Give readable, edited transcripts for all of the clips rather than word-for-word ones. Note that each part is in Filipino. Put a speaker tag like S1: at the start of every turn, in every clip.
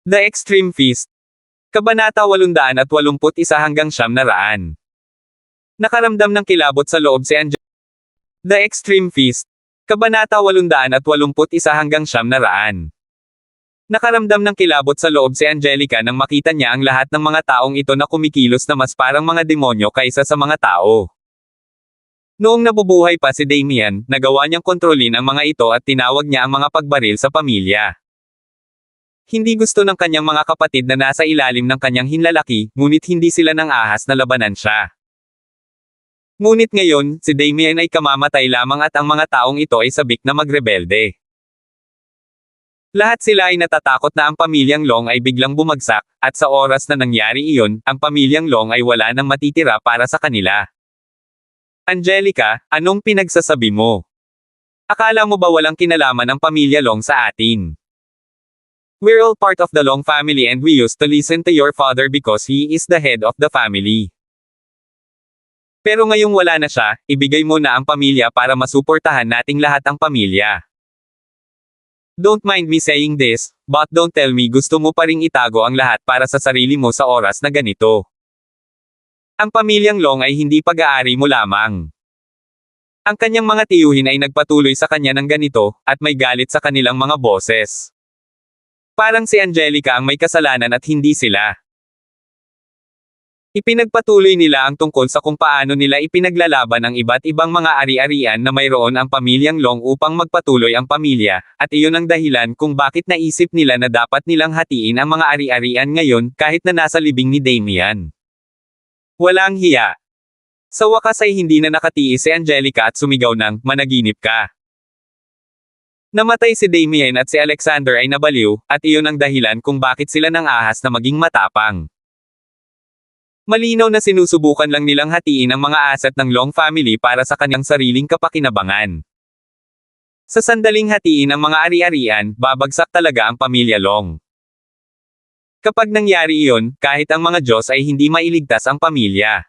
S1: The Extreme Feast. Kabanata 881 hanggang 900. Nakaramdam ng kilabot sa loob si Angelica. The Extreme Feast. Kabanata 881 hanggang 900. Nakaramdam ng kilabot sa loob si Angelica nang makita niya ang lahat ng mga taong ito na kumikilos na mas parang mga demonyo kaysa sa mga tao. Noong nabubuhay pa si Damien, nagawa niyang kontrolin ang mga ito at tinawag niya ang mga pagbaril sa pamilya. Hindi gusto ng kanyang mga kapatid na nasa ilalim ng kanyang hinlalaki, ngunit hindi sila nang ahas na labanan siya. Ngunit ngayon, si Damien ay kamamatay lamang at ang mga taong ito ay sabik na magrebelde. Lahat sila ay natatakot na ang pamilyang Long ay biglang bumagsak, at sa oras na nangyari iyon, ang pamilyang Long ay wala nang matitira para sa kanila. Angelica, anong pinagsasabi mo? Akala mo ba walang kinalaman ang pamilya Long sa atin? We're all part of the Long family and we used to listen to your father because he is the head of the family. Pero ngayong wala na siya, ibigay mo na ang pamilya para masuportahan nating lahat ang pamilya. Don't mind me saying this, but don't tell me gusto mo pa ring itago ang lahat para sa sarili mo sa oras na ganito. Ang pamilyang Long ay hindi pag-aari mo lamang. Ang kanyang mga tiyuhin ay nagpatuloy sa kanya ng ganito, at may galit sa kanilang mga boses. Parang si Angelica ang may kasalanan at hindi sila. Ipinagpatuloy nila ang tungkol sa kung paano nila ipinaglalaban ang iba't ibang mga ari-arian na mayroon ang pamilyang Long upang magpatuloy ang pamilya, at iyon ang dahilan kung bakit naisip nila na dapat nilang hatiin ang mga ari-arian ngayon kahit na nasa libing ni Damien. Walang hiya. Sa wakas ay hindi na nakatiis si Angelica at sumigaw ng, "Managinip ka." Namatay si Damien at si Alexander ay nabaliw, at iyon ang dahilan kung bakit sila nang ahas na maging matapang. Malinaw na sinusubukan lang nilang hatiin ang mga asset ng Long family para sa kanyang sariling kapakinabangan. Sa sandaling hatiin ang mga ari-arian, babagsak talaga ang pamilya Long. Kapag nangyari iyon, kahit ang mga Diyos ay hindi mailigtas ang pamilya.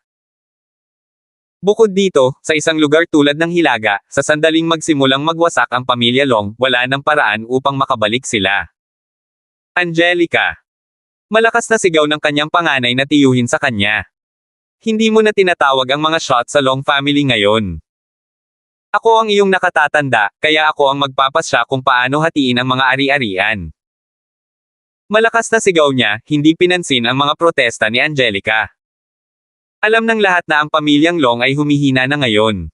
S1: Bukod dito, sa isang lugar tulad ng Hilaga, sa sandaling magsimulang magwasak ang pamilya Long, wala nang paraan upang makabalik sila. Angelica. Malakas na sigaw ng kanyang panganay na tiyuhin sa kanya. Hindi mo na tinatawag ang mga shot sa Long family ngayon. Ako ang iyong nakatatanda, kaya ako ang magpapasya kung paano hatiin ang mga ari-arian. Malakas na sigaw niya, hindi pinansin ang mga protesta ni Angelica. Alam ng lahat na ang pamilyang Long ay humihina na ngayon.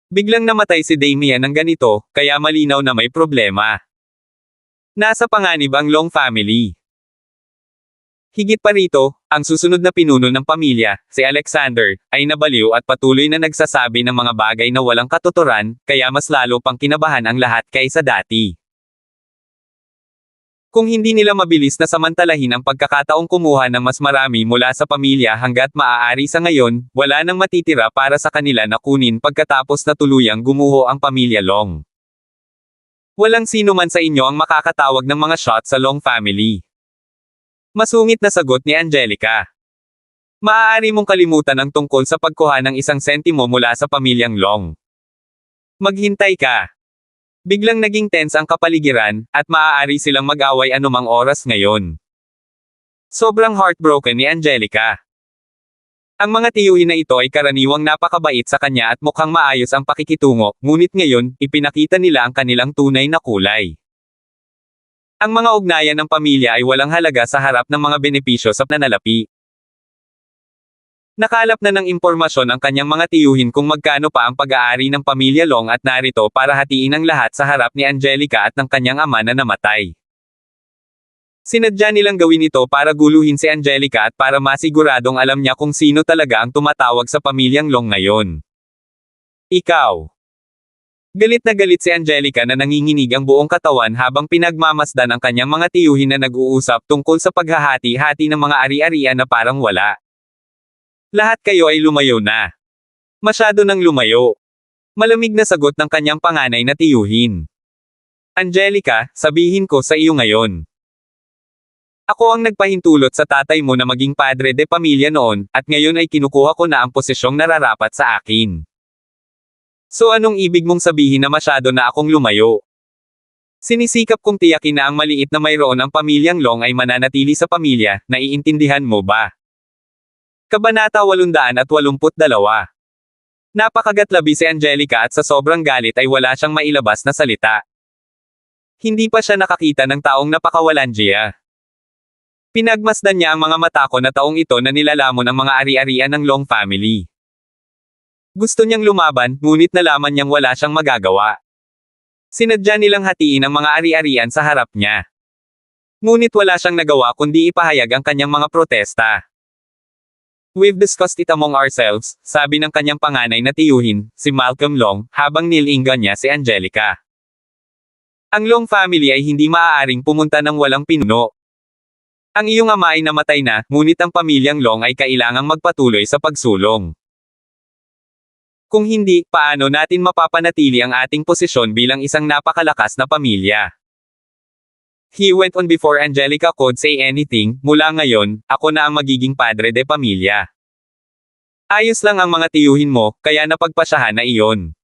S1: Biglang namatay si Damien ng ganito, kaya malinaw na may problema. Nasa panganib ang Long family. Higit pa rito, ang susunod na pinuno ng pamilya, si Alexander, ay nabaliw at patuloy na nagsasabi ng mga bagay na walang katuturan, kaya mas lalo pang kinabahan ang lahat kaysa dati. Kung hindi nila mabilis na samantalahin ang pagkakataong kumuha ng mas marami mula sa pamilya hanggat maaari sa ngayon, wala nang matitira para sa kanila na kunin pagkatapos na tuluyang gumuho ang pamilya Long. Walang sino man sa inyo ang makakatawag ng mga shot sa Long family. Masungit na sagot ni Angelica. Maaari mong kalimutan ang tungkol sa pagkuha ng isang sentimo mula sa pamilyang Long. Maghintay ka. Biglang naging tense ang kapaligiran, at maaari silang mag-away anumang oras ngayon. Sobrang heartbroken ni Angelica. Ang mga tiyuhin na ito ay karaniwang napakabait sa kanya at mukhang maayos ang pakikitungo, ngunit ngayon, ipinakita nila ang kanilang tunay na kulay. Ang mga ugnayan ng pamilya ay walang halaga sa harap ng mga benepisyo sa nanalapi. Nakalap na ng impormasyon ang kanyang mga tiyuhin kung magkano pa ang pag-aari ng pamilya Long at narito para hatiin ang lahat sa harap ni Angelica at ng kanyang ama na namatay. Sinadya nilang gawin ito para guluhin si Angelica at para masiguradong alam niya kung sino talaga ang tumatawag sa pamilyang Long ngayon. Ikaw. Galit na galit si Angelica na nanginginig ang buong katawan habang pinagmamasdan ang kanyang mga tiyuhin na nag-uusap tungkol sa paghahati-hati ng mga ari-arian na parang wala. Lahat kayo ay lumayo na. Masyado nang lumayo. Malamig na sagot ng kanyang panganay na tiyuhin. Angelica, sabihin ko sa iyo ngayon. Ako ang nagpahintulot sa tatay mo na maging padre de pamilya noon, at ngayon ay kinukuha ko na ang posisyong nararapat sa akin. So anong ibig mong sabihin na masyado na akong lumayo? Sinisikap kong tiyakin na ang maliit na mayroon ang pamilyang Long ay mananatili sa pamilya, naiintindihan mo ba? Kabanata 882. Napakagatlabi si Angelica at sa sobrang galit ay wala siyang mailabas na salita. Hindi pa siya nakakita ng taong napakawalandiya. Pinagmasdan niya ang mga mata ko na taong ito na nilalamon ang mga ari-arian ng Long family. Gusto niyang lumaban, ngunit nalaman niyang wala siyang magagawa. Sinadya nilang hatiin ang mga ari-arian sa harap niya. Ngunit wala siyang nagawa kundi ipahayag ang kanyang mga protesta. "We've discussed it among ourselves," sabi ng kanyang panganay na tiyuhin, si Malcolm Long, habang nilinggan niya si Angelica. Ang Long family ay hindi maaaring pumunta ng walang pinuno. Ang iyong ama ay namatay na, ngunit ang pamilyang Long ay kailangang magpatuloy sa pagsulong. Kung hindi, paano natin mapapanatili ang ating posisyon bilang isang napakalakas na pamilya? He went on before Angelica could say anything. "Mula ngayon, ako na ang magiging padre de pamilya. Ayos lang ang mga tiyuhin mo, kaya napagpasyahan na iyon.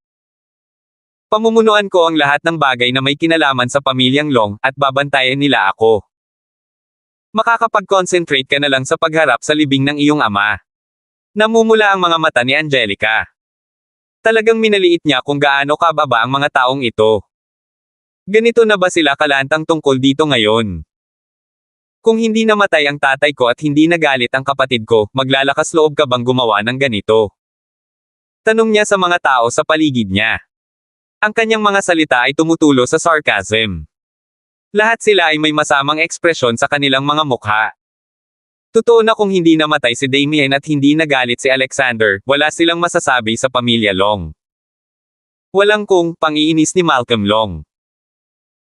S1: Pamumunuan ko ang lahat ng bagay na may kinalaman sa pamilyang Long, at babantayan nila ako. Makakapag-concentrate ka na lang sa pagharap sa libing ng iyong ama." Namumula ang mga mata ni Angelica. Talagang minaliit niya kung gaano kababa ang mga taong ito. Ganito na ba sila kalantang tungkol dito ngayon? Kung hindi namatay ang tatay ko at hindi nagalit ang kapatid ko, maglalakas loob ka bang gumawa ng ganito? Tanong niya sa mga tao sa paligid niya. Ang kanyang mga salita ay tumutulo sa sarcasm. Lahat sila ay may masamang ekspresyon sa kanilang mga mukha. Totoo na kung hindi namatay si Damien at hindi nagalit si Alexander, wala silang masasabi sa pamilya Long. Walang kung pang-iinis ni Malcolm Long.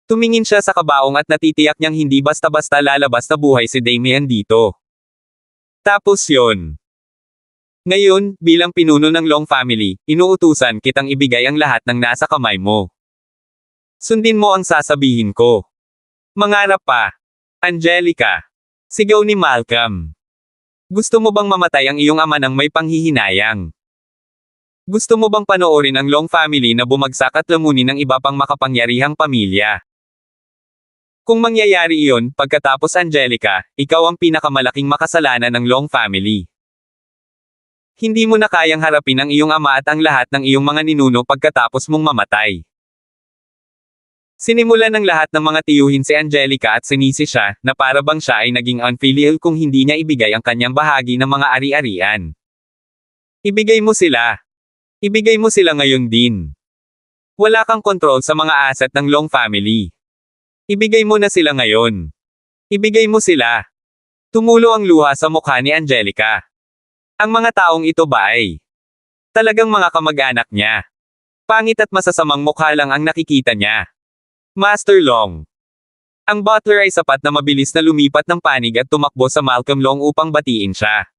S1: Tumingin siya sa kabaong at natitiyak niyang hindi basta-basta lalabas na buhay si Damien dito. Tapos yon. Ngayon, bilang pinuno ng Long family, inuutusan kitang ibigay ang lahat ng nasa kamay mo. Sundin mo ang sasabihin ko. Mangarap pa. Angelica. Sigaw ni Malcolm. Gusto mo bang mamatay ang iyong ama ng may panghihinayang? Gusto mo bang panoorin ang Long family na bumagsak at lamunin ng iba pang makapangyarihang pamilya? Kung mangyayari iyon, pagkatapos Angelica, ikaw ang pinakamalaking makasalanan ng Long family. Hindi mo na kayang harapin ang iyong ama at ang lahat ng iyong mga ninuno pagkatapos mong mamatay. Sinimulan ng lahat ng mga tiyuhin si Angelica at sinisi siya, na para bang siya ay naging unfilial kung hindi niya ibigay ang kanyang bahagi ng mga ari-arian. Ibigay mo sila. Ibigay mo sila ngayon din. Wala kang kontrol sa mga asset ng Long family. Ibigay mo na sila ngayon. Ibigay mo sila. Tumulo ang luha sa mukha ni Angelica. Ang mga taong ito ba ay talagang mga kamag-anak niya? Pangit at masasamang mukha lang ang nakikita niya. Master Long. Ang butler ay sapat na mabilis na lumipat ng panig at tumakbo sa Malcolm Long upang batiin siya.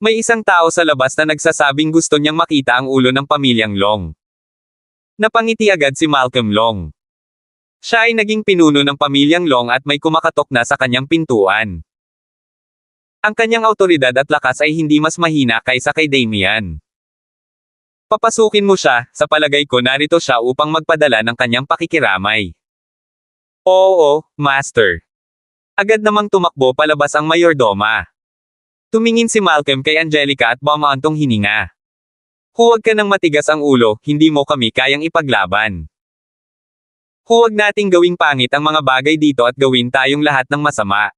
S1: May isang tao sa labas na nagsasabing gusto niyang makita ang ulo ng pamilyang Long. Napangiti agad si Malcolm Long. Siya ay naging pinuno ng pamilyang Long at may kumakatok na sa kanyang pintuan. Ang kanyang awtoridad at lakas ay hindi mas mahina kaysa kay Damien. Papasukin mo siya, sa palagay ko narito siya upang magpadala ng kanyang pakikiramay. Oo, Master. Agad namang tumakbo palabas ang mayordoma. Tumingin si Malcolm kay Angelica at bumantong hininga. Huwag ka nang matigas ang ulo, hindi mo kami kayang ipaglaban. Huwag nating gawing pangit ang mga bagay dito at gawin tayong lahat ng masama.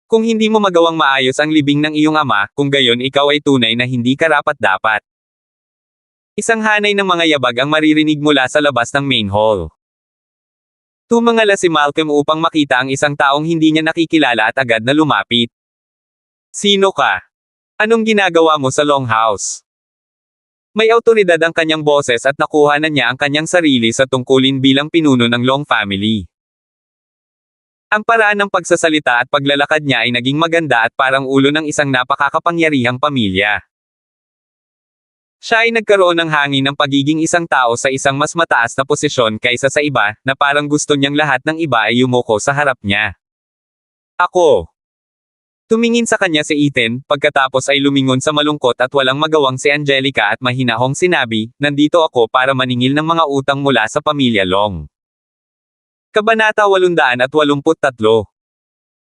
S1: Kung hindi mo magawang maayos ang libing ng iyong ama, kung gayon ikaw ay tunay na hindi karapat-dapat. Isang hanay ng mga yabag ang maririnig mula sa labas ng main hall. Tumangala si Malcolm upang makita ang isang taong hindi niya nakikilala at agad na lumapit. Sino ka? Anong ginagawa mo sa Longhouse? May awtoridad ang kanyang boses at nakuha na niya ang kanyang sarili sa tungkulin bilang pinuno ng Long family. Ang paraan ng pagsasalita at paglalakad niya ay naging maganda at parang ulo ng isang napakakapangyarihang pamilya. Siya ay nagkaroon ng hangin ng pagiging isang tao sa isang mas mataas na posisyon kaysa sa iba, na parang gusto niyang lahat ng iba ay yumuko sa harap niya. Ako. Tumingin sa kanya si Ethan, pagkatapos ay lumingon sa malungkot at walang magawang si Angelica at mahinahong sinabi, nandito ako para maningil ng mga utang mula sa pamilya Long. Kabanata 883.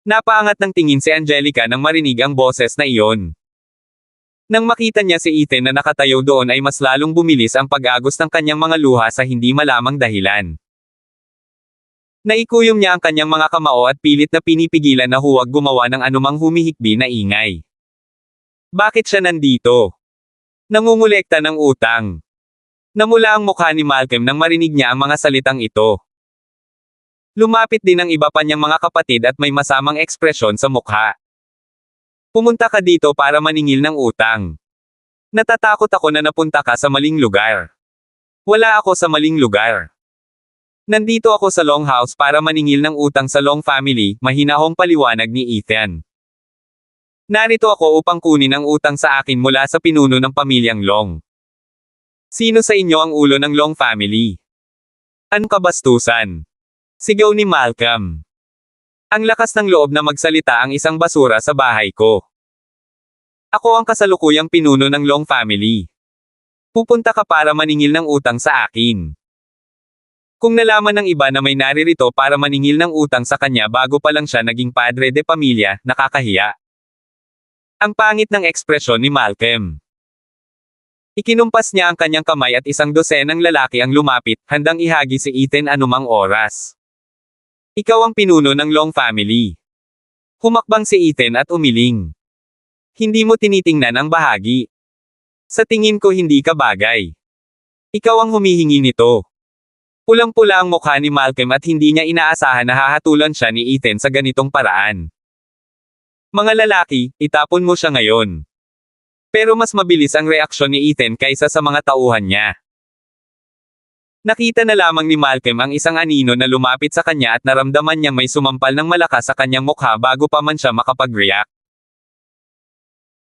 S1: Napaangat ng tingin si Angelica nang marinig ang boses na iyon. Nang makita niya si Ethan na nakatayo doon ay mas lalong bumilis ang pag-agos ng kanyang mga luha sa hindi malamang dahilan. Naikuyom niya ang kanyang mga kamao at pilit na pinipigilan na huwag gumawa ng anumang humihikbi na ingay. Bakit siya nandito? Nangungulekta ng utang. Namula ang mukha ni Malcolm nang marinig niya ang mga salitang ito. Lumapit din ang iba pa niyang mga kapatid at may masamang ekspresyon sa mukha. Pumunta ka dito para maningil ng utang. Natatakot ako na napunta ka sa maling lugar. Wala ako sa maling lugar. Nandito ako sa Longhouse para maningil ng utang sa Long family, mahinahong paliwanag ni Ethan. Narito ako upang kunin ang utang sa akin mula sa pinuno ng pamilyang Long. Sino sa inyo ang ulo ng Long family? Anong kabastusan? Sigaw ni Malcolm. Ang lakas ng loob na magsalita ang isang basura sa bahay ko. Ako ang kasalukuyang pinuno ng Long family. Pupunta ka para maningil ng utang sa akin. Kung nalaman ng iba na may naririto para maningil ng utang sa kanya bago pa lang siya naging padre de pamilya, nakakahiya. Ang pangit ng ekspresyon ni Malcolm. Ikinumpas niya ang kanyang kamay at isang dosenang lalaki ang lumapit, handang ihagi si Ethan anumang oras. Ikaw ang pinuno ng Long family. Humakbang si Ethan at umiling. Hindi mo tinitingnan ang bahagi. Sa tingin ko hindi ka bagay. Ikaw ang humihingi nito. Pulang-pula ang mukha ni Malcolm at hindi niya inaasahan na hahatulan siya ni Ethan sa ganitong paraan. Mga lalaki, itapon mo siya ngayon. Pero mas mabilis ang reaksyon ni Ethan kaysa sa mga tauhan niya. Nakita na lamang ni Malcolm ang isang anino na lumapit sa kanya at naramdaman niyang may sumampal ng malakas sa kanyang mukha bago pa man siya makapag-react.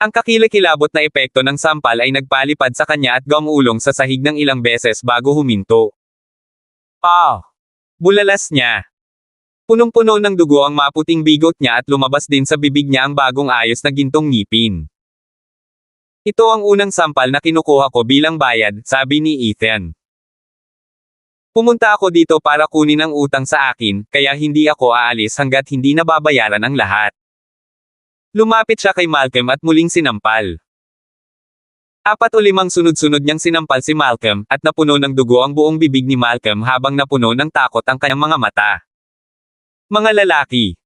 S1: Ang kakilakilabot na epekto ng sampal ay nagpalipad sa kanya at gumulong sa sahig ng ilang beses bago huminto. Bulalas niya. Punong-puno ng dugo ang maputing bigot niya at lumabas din sa bibig niya ang bagong ayos na gintong ngipin. Ito ang unang sampal na kinukuha ko bilang bayad, sabi ni Ethan. Pumunta ako dito para kunin ang utang sa akin, kaya hindi ako aalis hanggat hindi nababayaran ang lahat. Lumapit siya kay Malcolm at muling sinampal. 4 o 5 sunod-sunod niyang sinampal si Malcolm, at napuno ng dugo ang buong bibig ni Malcolm habang napuno ng takot ang kanyang mga mata. Mga lalaki.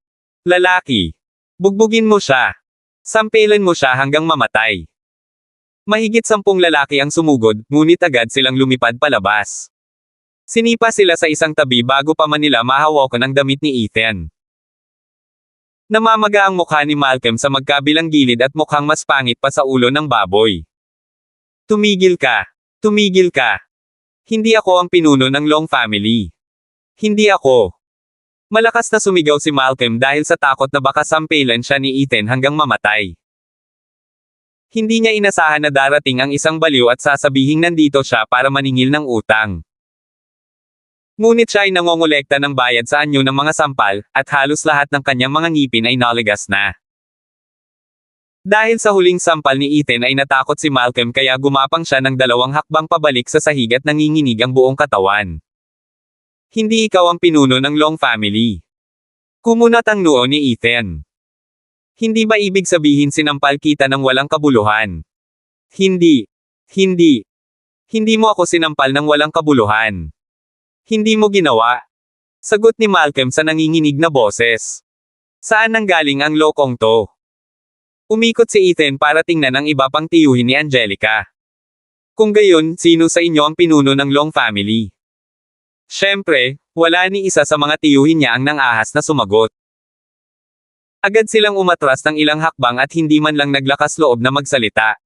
S1: Lalaki. Bugbugin mo siya. Sampilan mo siya hanggang mamatay. Mahigit 10 lalaki ang sumugod, ngunit agad silang lumipad palabas. Sinipa sila sa isang tabi bago pa man nila mahawakan ang damit ni Ethan. Namamaga ang mukha ni Malcolm sa magkabilang gilid at mukhang mas pangit pa sa ulo ng baboy. Tumigil ka. Tumigil ka. Hindi ako ang pinuno ng Long family. Hindi ako. Malakas na sumigaw si Malcolm dahil sa takot na baka sampilan siya ni Ethan hanggang mamatay. Hindi niya inasahan na darating ang isang baliw at sasabihing nandito siya para maningil ng utang. Ngunit siya ay nangongolekta ng bayad sa anyo ng mga sampal, at halos lahat ng kanyang mga ngipin ay naligas na. Dahil sa huling sampal ni Ethan ay natakot si Malcolm kaya gumapang siya ng 2 hakbang pabalik sa sahig at nanginginig ang buong katawan. Hindi ikaw ang pinuno ng Long family. Kumunat ang noo ni Ethan. Hindi ba ibig sabihin sinampal kita ng walang kabuluhan? Hindi. Hindi. Hindi mo ako sinampal ng walang kabuluhan. Hindi mo ginawa. Sagot ni Malcolm sa nanginginig na boses. Saan nanggaling ang lokong to? Umikot si Ethan para tingnan ang iba pang tiyuhin ni Angelica. Kung gayon, sino sa inyo ang pinuno ng Long family? Siyempre, wala ni isa sa mga tiyuhin niya ang nangahas na sumagot. Agad silang umatras ng ilang hakbang at hindi man lang naglakas loob na magsalita.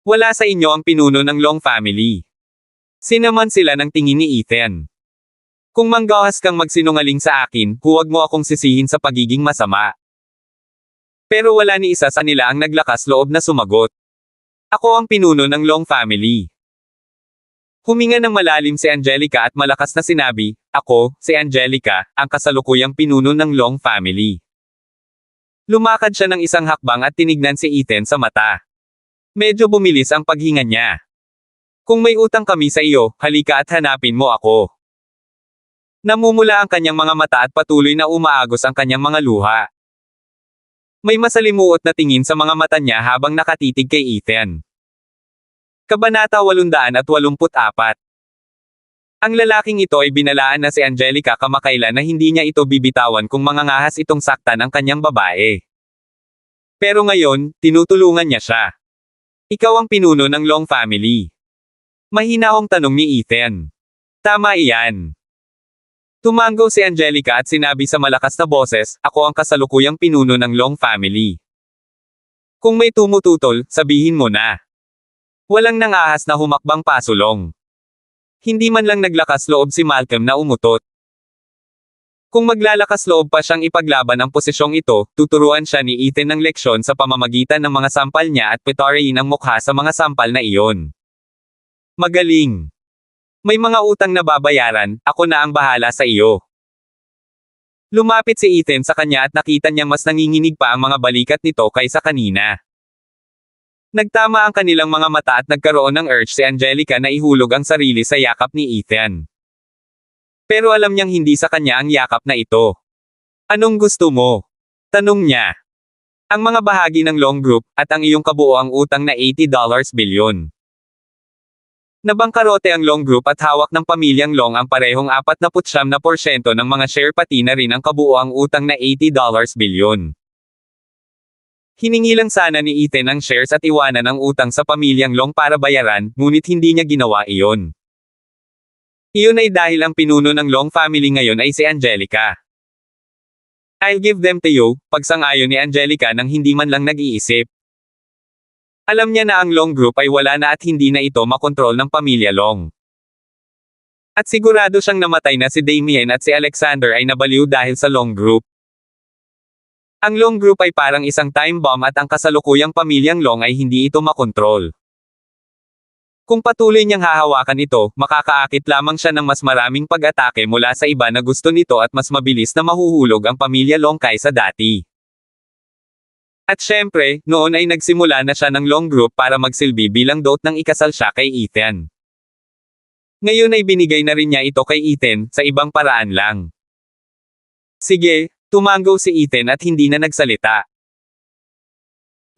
S1: Wala sa inyo ang pinuno ng Long family. Sinaman sila ng tingin ni Ethan. Kung manggahas kang magsinungaling sa akin, huwag mo akong sisihin sa pagiging masama. Pero wala ni isa sa nila ang naglakas loob na sumagot. Ako ang pinuno ng Long family. Huminga ng malalim si Angelica at malakas na sinabi, ako, si Angelica, ang kasalukuyang pinuno ng Long family. Lumakad siya ng isang hakbang at tinignan si Ethan sa mata. Medyo bumilis ang paghinga niya. Kung may utang kami sa iyo, halika at hanapin mo ako. Namumula ang kanyang mga mata at patuloy na umaagos ang kanyang mga luha. May masalimuot na tingin sa mga mata niya habang nakatitig kay Ethan. Kabanata 884. Ang lalaking ito ay binalaan na si Angelica kamakailan na hindi niya ito bibitawan kung mangangahas itong saktan ang kanyang babae. Pero ngayon, tinutulungan niya siya. Ikaw ang pinuno ng Long family. Mahinahong tanong ni Ethan. Tama iyan. Tumango si Angelica at sinabi sa malakas na boses, ako ang kasalukuyang pinuno ng Long family. Kung may tumututol, sabihin mo na. Walang nangahas na humakbang pasulong. Hindi man lang naglakas loob si Malcolm na umutot. Kung maglalakas loob pa siyang ipaglaban ang posisyong ito, tuturuan siya ni Ethan ng leksyon sa pamamagitan ng mga sampal niya at petarein ang mukha sa mga sampal na iyon. Magaling. May mga utang na babayaran, ako na ang bahala sa iyo. Lumapit si Ethan sa kanya at nakita niyang mas nanginginig pa ang mga balikat nito kaysa kanina. Nagtama ang kanilang mga mata at nagkaroon ng urge si Angelica na ihulog ang sarili sa yakap ni Ethan. Pero alam niyang hindi sa kanya ang yakap na ito. Anong gusto mo? Tanong niya. Ang mga bahagi ng Long Group, at ang iyong kabuoang utang na $80 bilyon. Nabangkarote ang Long Group at hawak ng pamilyang Long ang parehong 49% ng mga share pati na rin ang kabuoang utang na $80 bilyon. Hiningi lang sana ni Ethan ang shares at iwanan ang utang sa pamilyang Long para bayaran, ngunit hindi niya ginawa iyon. Iyon ay dahil ang pinuno ng Long family ngayon ay si Angelica. I'll give them to you, pagsang-ayon ni Angelica nang hindi man lang nag-iisip. Alam niya na ang Long Group ay wala na at hindi na ito makontrol ng pamilya Long. At sigurado siyang namatay na si Damien at si Alexander ay nabaliw dahil sa Long Group. Ang Long Group ay parang isang time bomb at ang kasalukuyang pamilyang Long ay hindi ito makontrol. Kung patuloy niyang hahawakan ito, makakaakit lamang siya ng mas maraming pag-atake mula sa iba na gusto nito at mas mabilis na mahuhulog ang pamilya Long kaysa dati. At syempre, noon ay nagsimula na siya ng Long Group para magsilbi bilang dot ng ikasal siya kay Ethan. Ngayon ay binigay na rin niya ito kay Ethan, sa ibang paraan lang. Sige. Tumango si Ethan at hindi na nagsalita.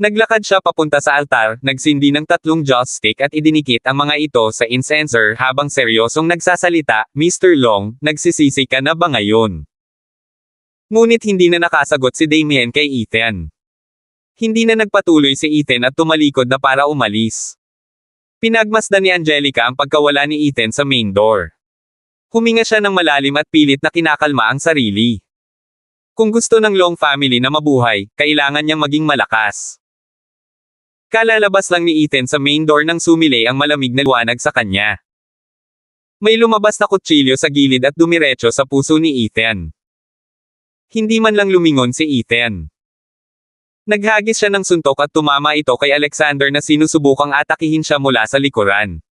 S1: Naglakad siya papunta sa altar, nagsindi ng 3 joss stick at idinikit ang mga ito sa incenser habang seryosong nagsasalita, Mr. Long, nagsisisi ka na ba ngayon? Ngunit hindi na nakasagot si Damien kay Ethan. Hindi na nagpatuloy si Ethan at tumalikod na para umalis. Pinagmasdan ni Angelica ang pagkawala ni Ethan sa main door. Huminga siya ng malalim at pilit na kinakalma ang sarili. Kung gusto ng Long family na mabuhay, kailangan niyang maging malakas. Kalalabas lang ni Ethan sa main door nang sumilay ang malamig na liwanag sa kanya. May lumabas na kutsilyo sa gilid at dumiretso sa puso ni Ethan. Hindi man lang lumingon si Ethan. Naghagis siya ng suntok at tumama ito kay Alexander na sinusubukang atakihin siya mula sa likuran.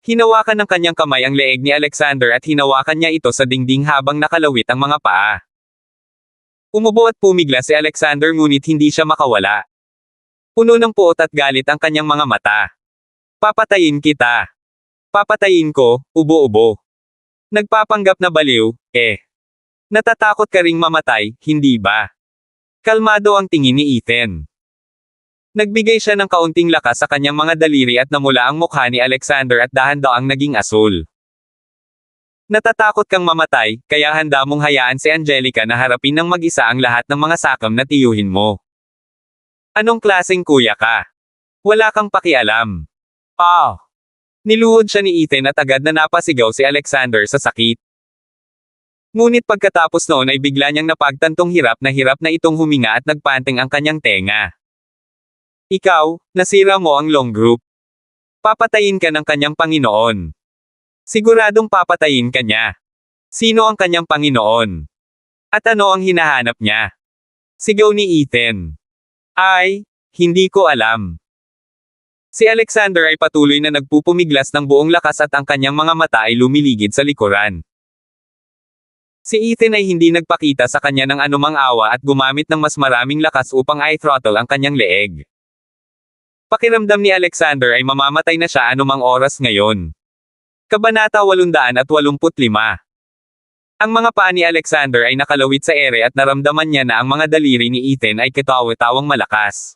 S1: Hinawakan ng kanyang kamay ang leeg ni Alexander at hinawakan niya ito sa dingding habang nakalawit ang mga paa. Umubo at pumigla si Alexander ngunit hindi siya makawala. Puno ng puot at galit ang kanyang mga mata. Papatayin kita. Papatayin ko, ubo-ubo. Nagpapanggap na baliw, eh. Natatakot ka ring mamatay, hindi ba? Kalmado ang tingin ni Ethan. Nagbigay siya ng kaunting lakas sa kanyang mga daliri at namula ang mukha ni Alexander at dahan-daang naging asul. Natatakot kang mamatay, kaya handa mong hayaan si Angelica na harapin ng mag-isa ang lahat ng mga sakam na tiyuhin mo. Anong klaseng kuya ka? Wala kang pakialam. Niluhod siya ni Ethan at agad na napasigaw si Alexander sa sakit. Ngunit pagkatapos noon ay bigla niyang napagtantong hirap na itong huminga at nagpanting ang kanyang tenga. Ikaw, nasira mo ang Long Group. Papatayin ka ng kanyang Panginoon. Siguradong papatayin ka niya. Sino ang kanyang Panginoon? At ano ang hinahanap niya? Sigaw ni Ethan. Ay, hindi ko alam. Si Alexander ay patuloy na nagpupumiglas ng buong lakas at ang kanyang mga mata ay lumiligid sa likuran. Si Ethan ay hindi nagpakita sa kanya ng anumang awa at gumamit ng mas maraming lakas upang i-throttle ang kanyang leeg. Pakiramdam ni Alexander ay mamamatay na siya anumang oras ngayon. Kabanata 885. Ang mga paa ni Alexander ay nakalawit sa ere at naramdaman niya na ang mga daliri ni Ethan ay katawa-tawang malakas.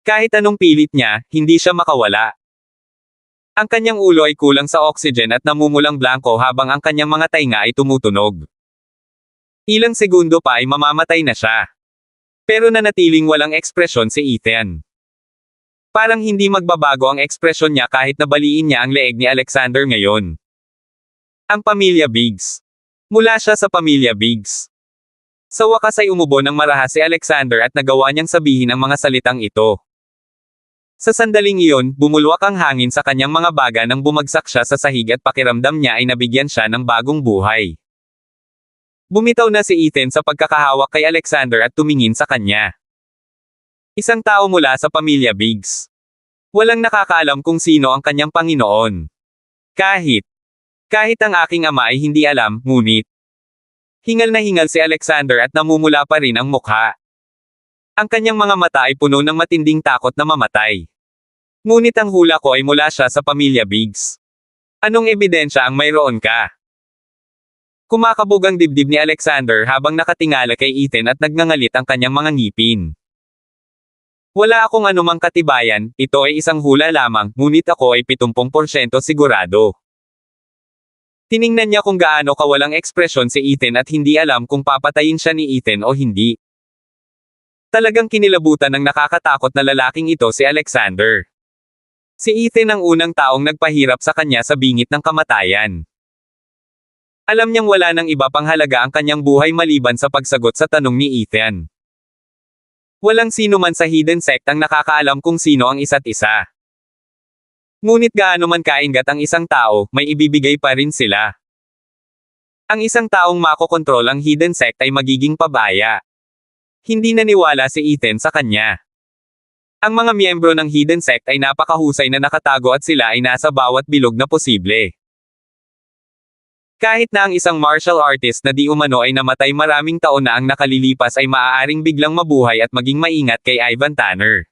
S1: Kahit anong pilit niya, hindi siya makawala. Ang kanyang ulo ay kulang sa oxygen at namumulang blanko habang ang kanyang mga tainga ay tumutunog. Ilang segundo pa ay mamamatay na siya. Pero nanatiling walang ekspresyon si Ethan. Parang hindi magbabago ang ekspresyon niya kahit nabaliin niya ang leeg ni Alexander ngayon. Ang pamilya Biggs. Mula siya sa pamilya Biggs. Sa wakas ay umubo ng marahas si Alexander at nagawa niyang sabihin ang mga salitang ito. Sa sandaling iyon, bumulwak ang hangin sa kanyang mga baga nang bumagsak siya sa sahig at pakiramdam niya ay nabigyan siya ng bagong buhay. Bumitaw na si Ethan sa pagkakahawak kay Alexander at tumingin sa kanya. Isang tao mula sa pamilya Biggs. Walang nakakaalam kung sino ang kanyang Panginoon. Kahit ang aking ama ay hindi alam, ngunit. Hingal na hingal si Alexander at namumula pa rin ang mukha. Ang kanyang mga mata ay puno ng matinding takot na mamatay. Ngunit ang hula ko ay mula siya sa pamilya Biggs. Anong ebidensya ang mayroon ka? Kumakabog ang dibdib ni Alexander habang nakatingala kay Ethan at nagngangalit ang kanyang mga ngipin. Wala akong anumang katibayan, ito ay isang hula lamang, ngunit ako ay 70% sigurado. Tiningnan niya kung gaano kawalang ekspresyon si Ethan at hindi alam kung papatayin siya ni Ethan o hindi. Talagang kinilabutan ng nakakatakot na lalaking ito si Alexander. Si Ethan ang unang taong nagpahirap sa kanya sa bingit ng kamatayan. Alam niyang wala nang iba pang halaga ang kanyang buhay maliban sa pagsagot sa tanong ni Ethan. Walang sino man sa hidden sect ang nakakaalam kung sino ang isa't isa. Ngunit gaano man kaingat ang isang tao, may ibibigay pa rin sila. Ang isang taong makokontrol ang hidden sect ay magiging pabaya. Hindi naniwala si Ethan sa kanya. Ang mga miyembro ng hidden sect ay napakahusay na nakatago at sila ay nasa bawat bilog na posible. Kahit na ang isang martial artist na di umano ay namatay maraming taon na ang nakalilipas ay maaaring biglang mabuhay at maging maingat kay Ivan Tanner.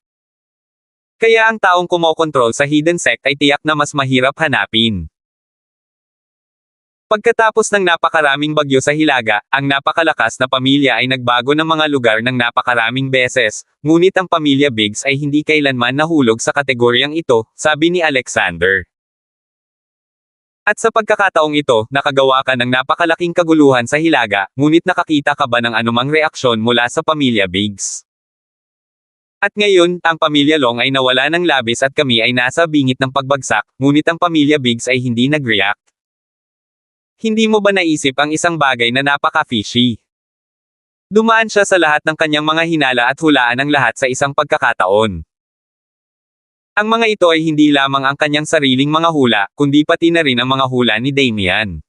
S1: Kaya ang taong kumokontrol sa hidden sect ay tiyak na mas mahirap hanapin. Pagkatapos ng napakaraming bagyo sa Hilaga, ang napakalakas na pamilya ay nagbago ng mga lugar ng napakaraming beses, ngunit ang pamilya Biggs ay hindi kailanman nahulog sa kategoryang ito, sabi ni Alexander. At sa pagkakataong ito, nakagawa ka ng napakalaking kaguluhan sa Hilaga, ngunit nakakita ka ba ng anumang reaksyon mula sa pamilya Biggs? At ngayon, ang pamilya Long ay nawala ng labis at kami ay nasa bingit ng pagbagsak, ngunit ang pamilya Biggs ay hindi nag-react. Hindi mo ba naisip ang isang bagay na napaka-fishy? Dumaan siya sa lahat ng kanyang mga hinala at hulaan ang lahat sa isang pagkakataon. Ang mga ito ay hindi lamang ang kanyang sariling mga hula, kundi pati na rin ang mga hula ni Damian.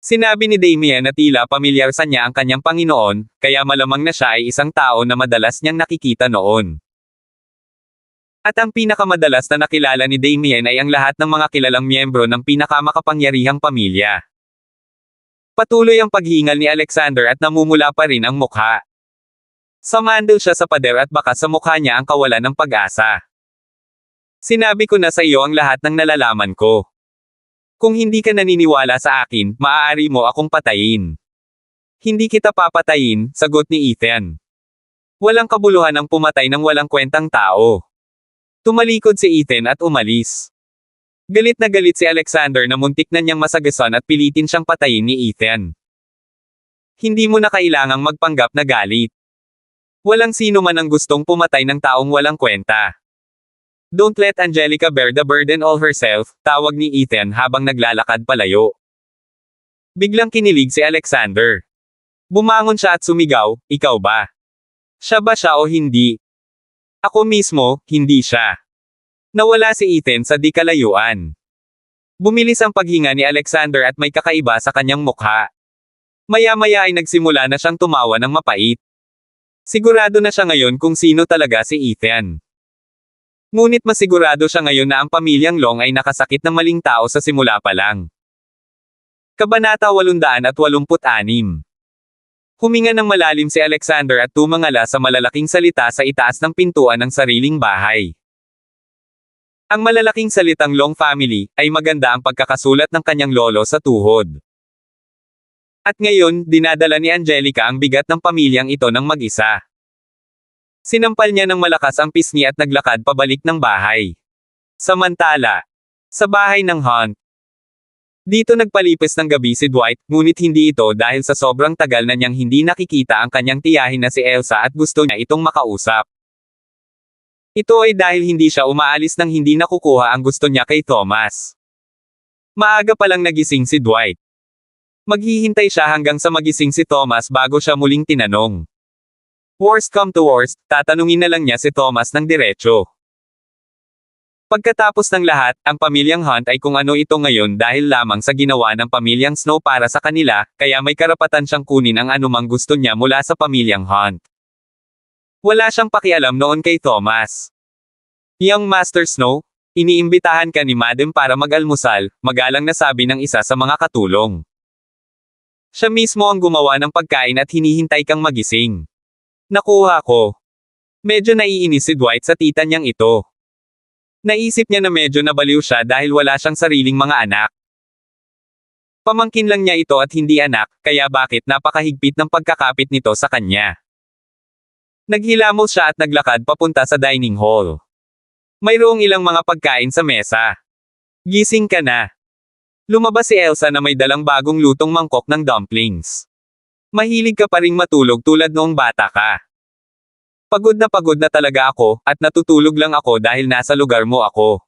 S1: Sinabi ni Damian na tila pamilyar sa niya ang kanyang Panginoon, kaya malamang na siya ay isang tao na madalas niyang nakikita noon. At ang pinakamadalas na nakilala ni Damian ay ang lahat ng mga kilalang miyembro ng pinakamakapangyarihang pamilya. Patuloy ang paghingal ni Alexander at namumula pa rin ang mukha. Samandal siya sa pader at baka sa mukha niya ang kawalan ng pag-asa. Sinabi ko na sa iyo ang lahat ng nalalaman ko. Kung hindi ka naniniwala sa akin, maaari mo akong patayin. Hindi kita papatayin, sagot ni Ethan. Walang kabuluhan ang pumatay ng walang kwentang tao. Tumalikod si Ethan at umalis. Galit na galit si Alexander na muntik na niyang masagasan at pilitin siyang patayin ni Ethan. Hindi mo na kailangang magpanggap na galit. Walang sino man ang gustong pumatay ng taong walang kwenta. Don't let Angelica bear the burden all herself, tawag ni Ethan habang naglalakad palayo. Biglang kinilig si Alexander. Bumangon siya at sumigaw, ikaw ba? Siya ba siya o hindi? Ako mismo, hindi siya. Nawala si Ethan sa di kalayuan. Bumilis ang paghinga ni Alexander at may kakaiba sa kanyang mukha. Maya-maya ay nagsimula na siyang tumawa ng mapait. Sigurado na siya ngayon kung sino talaga si Ethan. Ngunit masigurado siya ngayon na ang pamilyang Long ay nakasakit ng maling tao sa simula pa lang. Kabanata 886. Huminga ng malalim si Alexander at tumangala sa malalaking salita sa itaas ng pintuan ng sariling bahay. Ang malalaking salitang Long family ay maganda ang pagkakasulat ng kanyang lolo sa tuhod. At ngayon, dinadala ni Angelica ang bigat ng pamilyang ito ng mag-isa. Sinampal niya ng malakas ang pisngi at naglakad pabalik ng bahay. Samantala, sa bahay ng Hunt, dito nagpalipis ng gabi si Dwight, ngunit hindi ito dahil sa sobrang tagal na niyang hindi nakikita ang kanyang tiyahin na si Elsa at gusto niya itong makausap. Ito ay dahil hindi siya umaalis nang hindi nakukuha ang gusto niya kay Thomas. Maaga pa lang nagising si Dwight. Maghihintay siya hanggang sa magising si Thomas bago siya muling tinanong. Worst come to worst, tatanungin na lang niya si Thomas ng diretso. Pagkatapos ng lahat, ang pamilyang Hunt ay kung ano ito ngayon dahil lamang sa ginawa ng pamilyang Snow para sa kanila, kaya may karapatan siyang kunin ang anumang gusto niya mula sa pamilyang Hunt. Wala siyang pakialam noon kay Thomas. Young Master Snow, iniimbitahan ka ni Madam para mag-almusal, magalang na sabi ng isa sa mga katulong. Siya mismo ang gumawa ng pagkain at hinihintay kang magising. Nakuha ko. Medyo naiinis si Dwight sa tita niyang ito. Naisip niya na medyo nabaliw siya dahil wala siyang sariling mga anak. Pamangkin lang niya ito at hindi anak, kaya bakit napakahigpit ng pagkakapit nito sa kanya. Naghilamos siya at naglakad papunta sa dining hall. Mayroong ilang mga pagkain sa mesa. Gising ka na. Lumabas si Elsa na may dalang bagong lutong mangkok ng dumplings. Mahilig ka pa ring matulog tulad noong bata ka. Pagod na talaga ako, at natutulog lang ako dahil nasa lugar mo ako.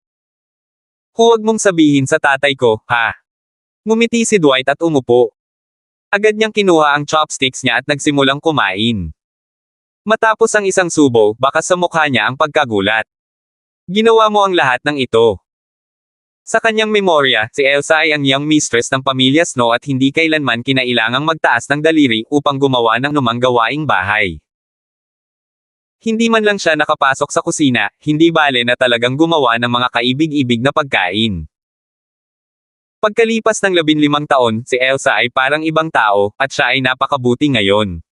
S1: Huwag mong sabihin sa tatay ko, ha? Ngumiti si Dwight at umupo. Agad niyang kinuha ang chopsticks niya at nagsimulang kumain. Matapos ang isang subo, bakas sa mukha niya ang pagkagulat. Ginawa mo ang lahat ng ito. Sa kanyang memorya, si Elsa ay ang young mistress ng pamilya Snow at hindi kailanman kinailangang magtaas ng daliri upang gumawa ng numang gawaing bahay. Hindi man lang siya nakapasok sa kusina, hindi bale na talagang gumawa ng mga kaibig-ibig na pagkain. Pagkalipas ng 15 taon, si Elsa ay parang ibang tao, at siya ay napakabuti ngayon.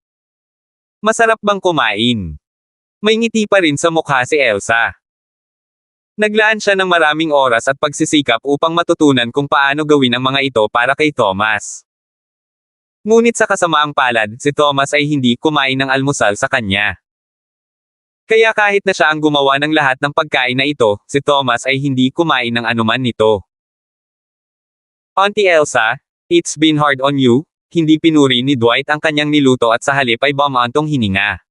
S1: Masarap bang kumain? May ngiti pa rin sa mukha si Elsa. Naglaan siya ng maraming oras at pagsisikap upang matutunan kung paano gawin ang mga ito para kay Thomas. Ngunit sa kasamaang palad, si Thomas ay hindi kumain ng almusal sa kanya. Kaya kahit na siya ang gumawa ng lahat ng pagkain na ito, si Thomas ay hindi kumain ng anuman nito. Auntie Elsa, it's been hard on you, hindi pinuri ni Dwight ang kanyang niluto at sa halip ay bumantong hininga.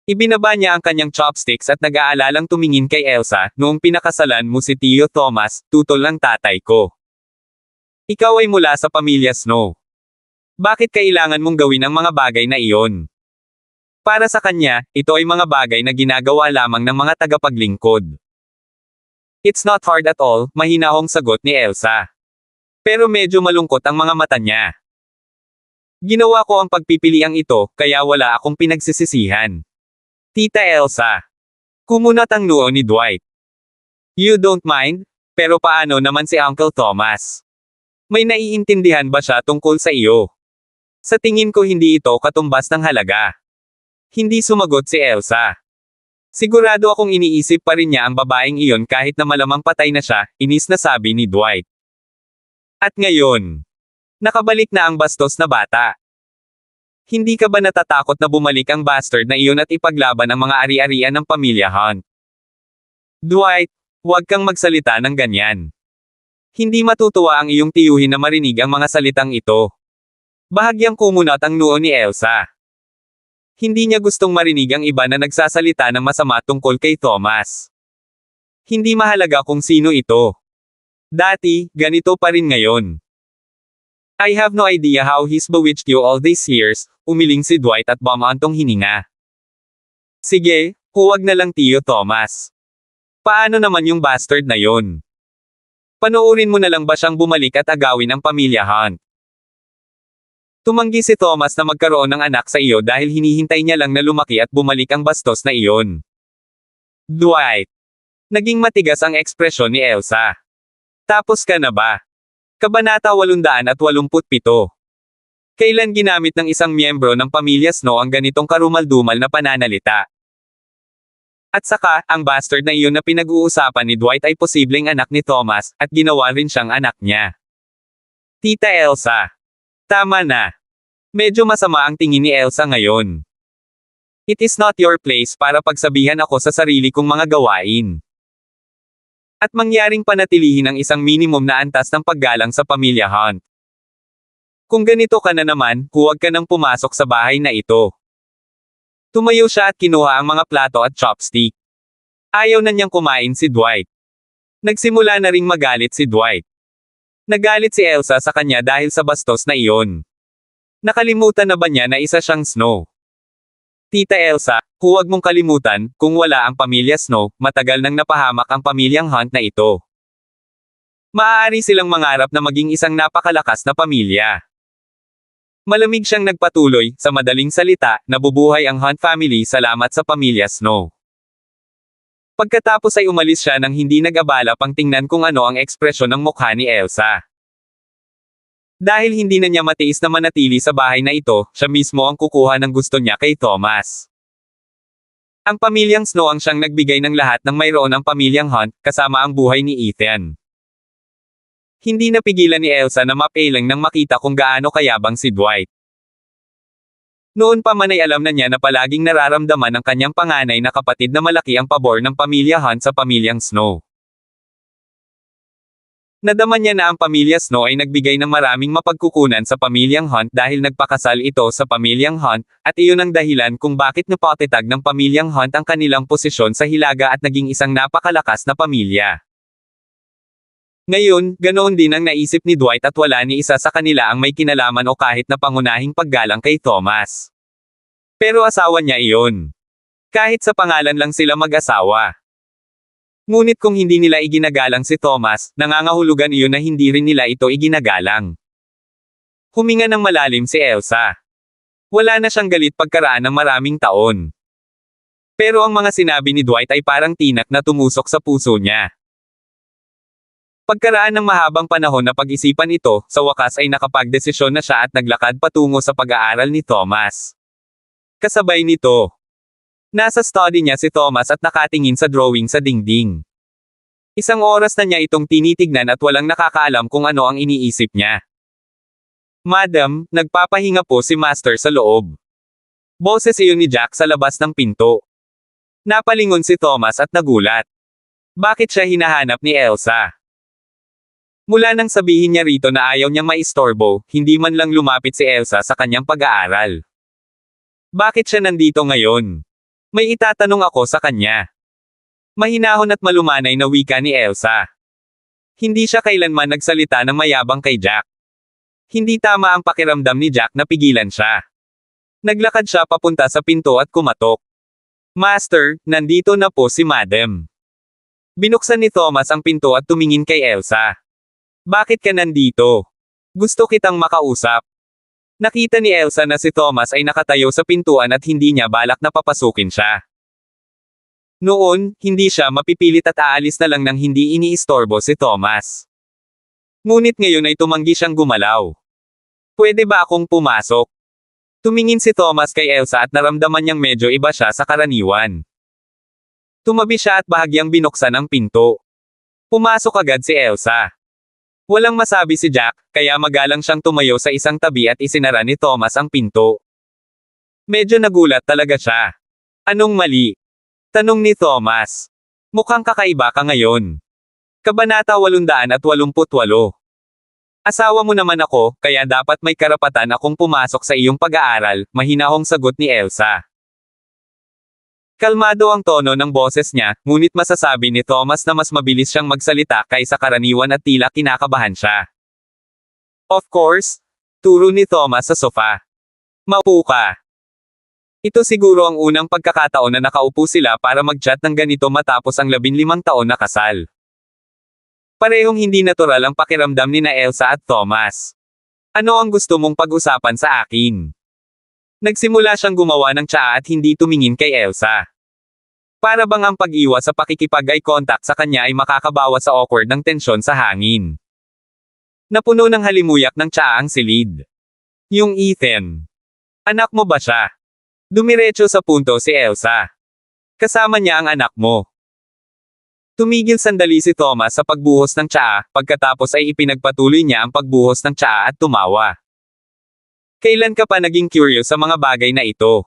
S1: Ibinaba niya ang kanyang chopsticks at nag-aalalang tumingin kay Elsa, noong pinakasalan mo si Tio Thomas, tutol ng tatay ko. Ikaw ay mula sa pamilya Snow. Bakit kailangan mong gawin ang mga bagay na iyon? Para sa kanya, ito ay mga bagay na ginagawa lamang ng mga tagapaglingkod. It's not hard at all, mahinahong sagot ni Elsa. Pero medyo malungkot ang mga mata niya. Ginawa ko ang pagpipiliang ito, kaya wala akong pinagsisisihan. Tita Elsa. Kumunat ang noo ni Dwight. You don't mind? Pero paano naman si Uncle Thomas? May naiintindihan ba siya tungkol sa iyo? Sa tingin ko hindi ito katumbas ng halaga. Hindi sumagot si Elsa. Sigurado akong iniisip pa rin niya ang babaeng iyon kahit na malamang patay na siya, inis na sabi ni Dwight. At ngayon, nakabalik na ang bastos na bata. Hindi ka ba natatakot na bumalik ang bastard na iyon at ipaglaban ang mga ari-arian ng pamilya Hunt? Dwight, huwag kang magsalita ng ganyan. Hindi matutuwa ang iyong tiyuhin na marinig ang mga salitang ito. Bahagyang kumunat ang noo ni Elsa. Hindi niya gustong marinig ang iba na nagsasalita ng masama tungkol kay Thomas. Hindi mahalaga kung sino ito. Dati, ganito pa rin ngayon. I have no idea how he's bewitched you all these years, umiling si Dwight at bumantong hininga. Sige, huwag na lang Tio Thomas. Paano naman yung bastard na yon? Panoorin mo na lang ba siyang bumalik at agawin ang pamilya Hunt? Tumanggi si Thomas na magkaroon ng anak sa iyo dahil hinihintay niya lang na lumaki at bumalik ang bastos na iyon. Dwight. Naging matigas ang ekspresyon ni Elsa. Tapos ka na ba? Kabanata 887. Kailan ginamit ng isang miyembro ng pamilya Snow ang ganitong karumaldumal na pananalita? At saka, ang bastard na iyon na pinag-uusapan ni Dwight ay posibleng anak ni Thomas, at ginawa rin siyang anak niya. Tita Elsa. Tama na. Medyo masama ang tingin ni Elsa ngayon. It is not your place para pagsabihan ako sa sarili kong mga gawain. At mangyaring panatilihin ang isang minimum na antas ng paggalang sa pamilya Hunt. Kung ganito ka na naman, huwag ka nang pumasok sa bahay na ito. Tumayo siya at kinuha ang mga plato at chopstick. Ayaw na niyang kumain si Dwight. Nagsimula na ring magalit si Dwight. Nagalit si Elsa sa kanya dahil sa bastos na iyon. Nakalimutan na ba niya na isa siyang Snow? Tita Elsa, huwag mong kalimutan, kung wala ang pamilya Snow, matagal nang napahamak ang pamilyang Hunt na ito. Maaari silang mangarap na maging isang napakalakas na pamilya. Malamig siyang nagpatuloy, sa madaling salita, nabubuhay ang Hunt family salamat sa pamilya Snow. Pagkatapos ay umalis siya nang hindi nag-abala pang tingnan kung ano ang ekspresyon ng mukha ni Elsa. Dahil hindi na niya matiis na manatili sa bahay na ito, siya mismo ang kukuha ng gusto niya kay Thomas. Ang pamilyang Snow ang siyang nagbigay ng lahat ng mayroon ang pamilyang Hunt, kasama ang buhay ni Ethan. Hindi napigilan ni Elsa na mapalang nang makita kung gaano kayabang si Dwight. Noon pa man ay alam na niya na palaging nararamdaman ng kanyang panganay na kapatid na malaki ang pabor ng pamilya Hunt sa pamilyang Snow. Nadama niya na ang pamilya Snow ay nagbigay ng maraming mapagkukunan sa pamilyang Hunt dahil nagpakasal ito sa pamilyang Hunt, at iyon ang dahilan kung bakit napatatag ng pamilyang Hunt ang kanilang posisyon sa Hilaga at naging isang napakalakas na pamilya. Ngayon, ganoon din ang naisip ni Dwight at wala ni isa sa kanila ang may kinalaman o kahit na pangunahing paggalang kay Thomas. Pero asawa niya iyon. Kahit sa pangalan lang sila mag-asawa. Ngunit kung hindi nila iginagalang si Thomas, nangangahulugan iyon na hindi rin nila ito iginagalang. Huminga ng malalim si Elsa. Wala na siyang galit pagkaraan ng maraming taon. Pero ang mga sinabi ni Dwight ay parang tinak na tumusok sa puso niya. Pagkaraan ng mahabang panahon na pag-isipan ito, sa wakas ay nakapagdesisyon na siya at naglakad patungo sa pag-aaral ni Thomas. Kasabay nito, nasa study niya si Thomas at nakatingin sa drawing sa dingding. Isang oras na niya itong tinitignan at walang nakakaalam kung ano ang iniisip niya. Madam, nagpapahinga po si Master sa loob. Boses iyon ni Jack sa labas ng pinto. Napalingon si Thomas at nagulat. Bakit siya hinahanap ni Elsa? Mula nang sabihin niya rito na ayaw niyang maistorbo, hindi man lang lumapit si Elsa sa kanyang pag-aaral. Bakit siya nandito ngayon? May itatanong ako sa kanya. Mahinahon at malumanay na wika ni Elsa. Hindi siya kailanman nagsalita ng mayabang kay Jack. Hindi tama ang pakiramdam ni Jack na pigilan siya. Naglakad siya papunta sa pinto at kumatok. Master, nandito na po si Madam. Binuksan ni Thomas ang pinto at tumingin kay Elsa. Bakit ka nandito? Gusto kitang makausap. Nakita ni Elsa na si Thomas ay nakatayo sa pintuan at hindi niya balak na papasukin siya. Noon, hindi siya mapipilit at aalis na lang nang hindi iniistorbo si Thomas. Ngunit ngayon ay tumanggi siyang gumalaw. Pwede ba akong pumasok? Tumingin si Thomas kay Elsa at naramdaman niyang medyo iba siya sa karaniwan. Tumabi siya at bahagyang binuksan ang pinto. Pumasok agad si Elsa. Walang masabi si Jack, kaya magalang siyang tumayo sa isang tabi at isinara ni Thomas ang pinto. Medyo nagulat talaga siya. Anong mali? Tanong ni Thomas. Mukhang kakaiba ka ngayon. Kabanata 888. Asawa mo naman ako, kaya dapat may karapatan akong pumasok sa iyong pag-aaral, mahinahong sagot ni Elsa. Kalmado ang tono ng boses niya, ngunit masasabi ni Thomas na mas mabilis siyang magsalita kaysa karaniwan at tila kinakabahan siya. Of course, turo ni Thomas sa sofa. Maupo ka. Ito siguro ang unang pagkakataon na nakaupo sila para mag-chat ng ganito matapos ang 15 taon na kasal. Parehong hindi natural ang pakiramdam ni na Elsa at Thomas. Ano ang gusto mong pag-usapan sa akin? Nagsimula siyang gumawa ng tsaa at hindi tumingin kay Elsa. Para bang ang pag-iwas sa pakikipag-eye contact sa kanya ay makakabawas sa awkward ng tensyon sa hangin. Napuno ng halimuyak ng tsaa ang silid. Yung Ethan. Anak mo ba siya? Dumiretso sa punto si Elsa. Kasama niya ang anak mo. Tumigil sandali si Thomas sa pagbuhos ng tsaa, pagkatapos ay ipinagpatuloy niya ang pagbuhos ng tsaa at tumawa. Kailan ka pa naging curious sa mga bagay na ito?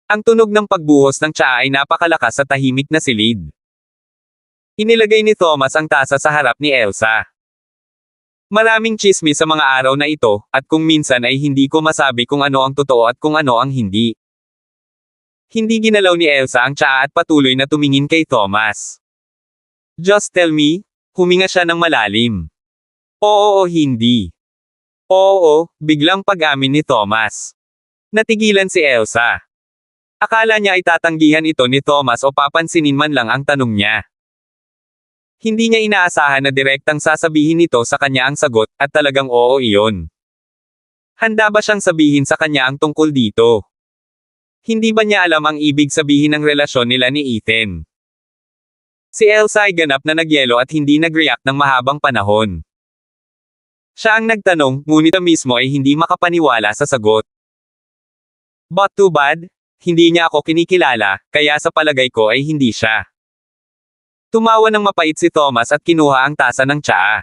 S1: Ang tunog ng pagbuhos ng tsaa ay napakalakas sa tahimik na silid. Inilagay ni Thomas ang tasa sa harap ni Elsa. Maraming tsismis sa mga araw na ito, at kung minsan ay hindi ko masabi kung ano ang totoo at kung ano ang hindi. Hindi ginalaw ni Elsa ang tsaa at patuloy na tumingin kay Thomas. Just tell me, huminga siya ng malalim. Oo o hindi. Oo, biglang pag-amin ni Thomas. Natigilan si Elsa. Akala niya ay tatanggihan ito ni Thomas o papansinin man lang ang tanong niya. Hindi niya inaasahan na direktang sasabihin nito sa kanya ang sagot, at talagang oo iyon. Handa ba siyang sabihin sa kanya ang tungkol dito? Hindi ba niya alam ang ibig sabihin ng relasyon nila ni Ethan? Si Elsa ay ganap na nagyelo at hindi nag-react ng mahabang panahon. Siya ang nagtanong, ngunit mismo ay hindi makapaniwala sa sagot. But too bad, hindi niya ako kinikilala, kaya sa palagay ko ay hindi siya. Tumawa ng mapait si Thomas at kinuha ang tasa ng tsaa.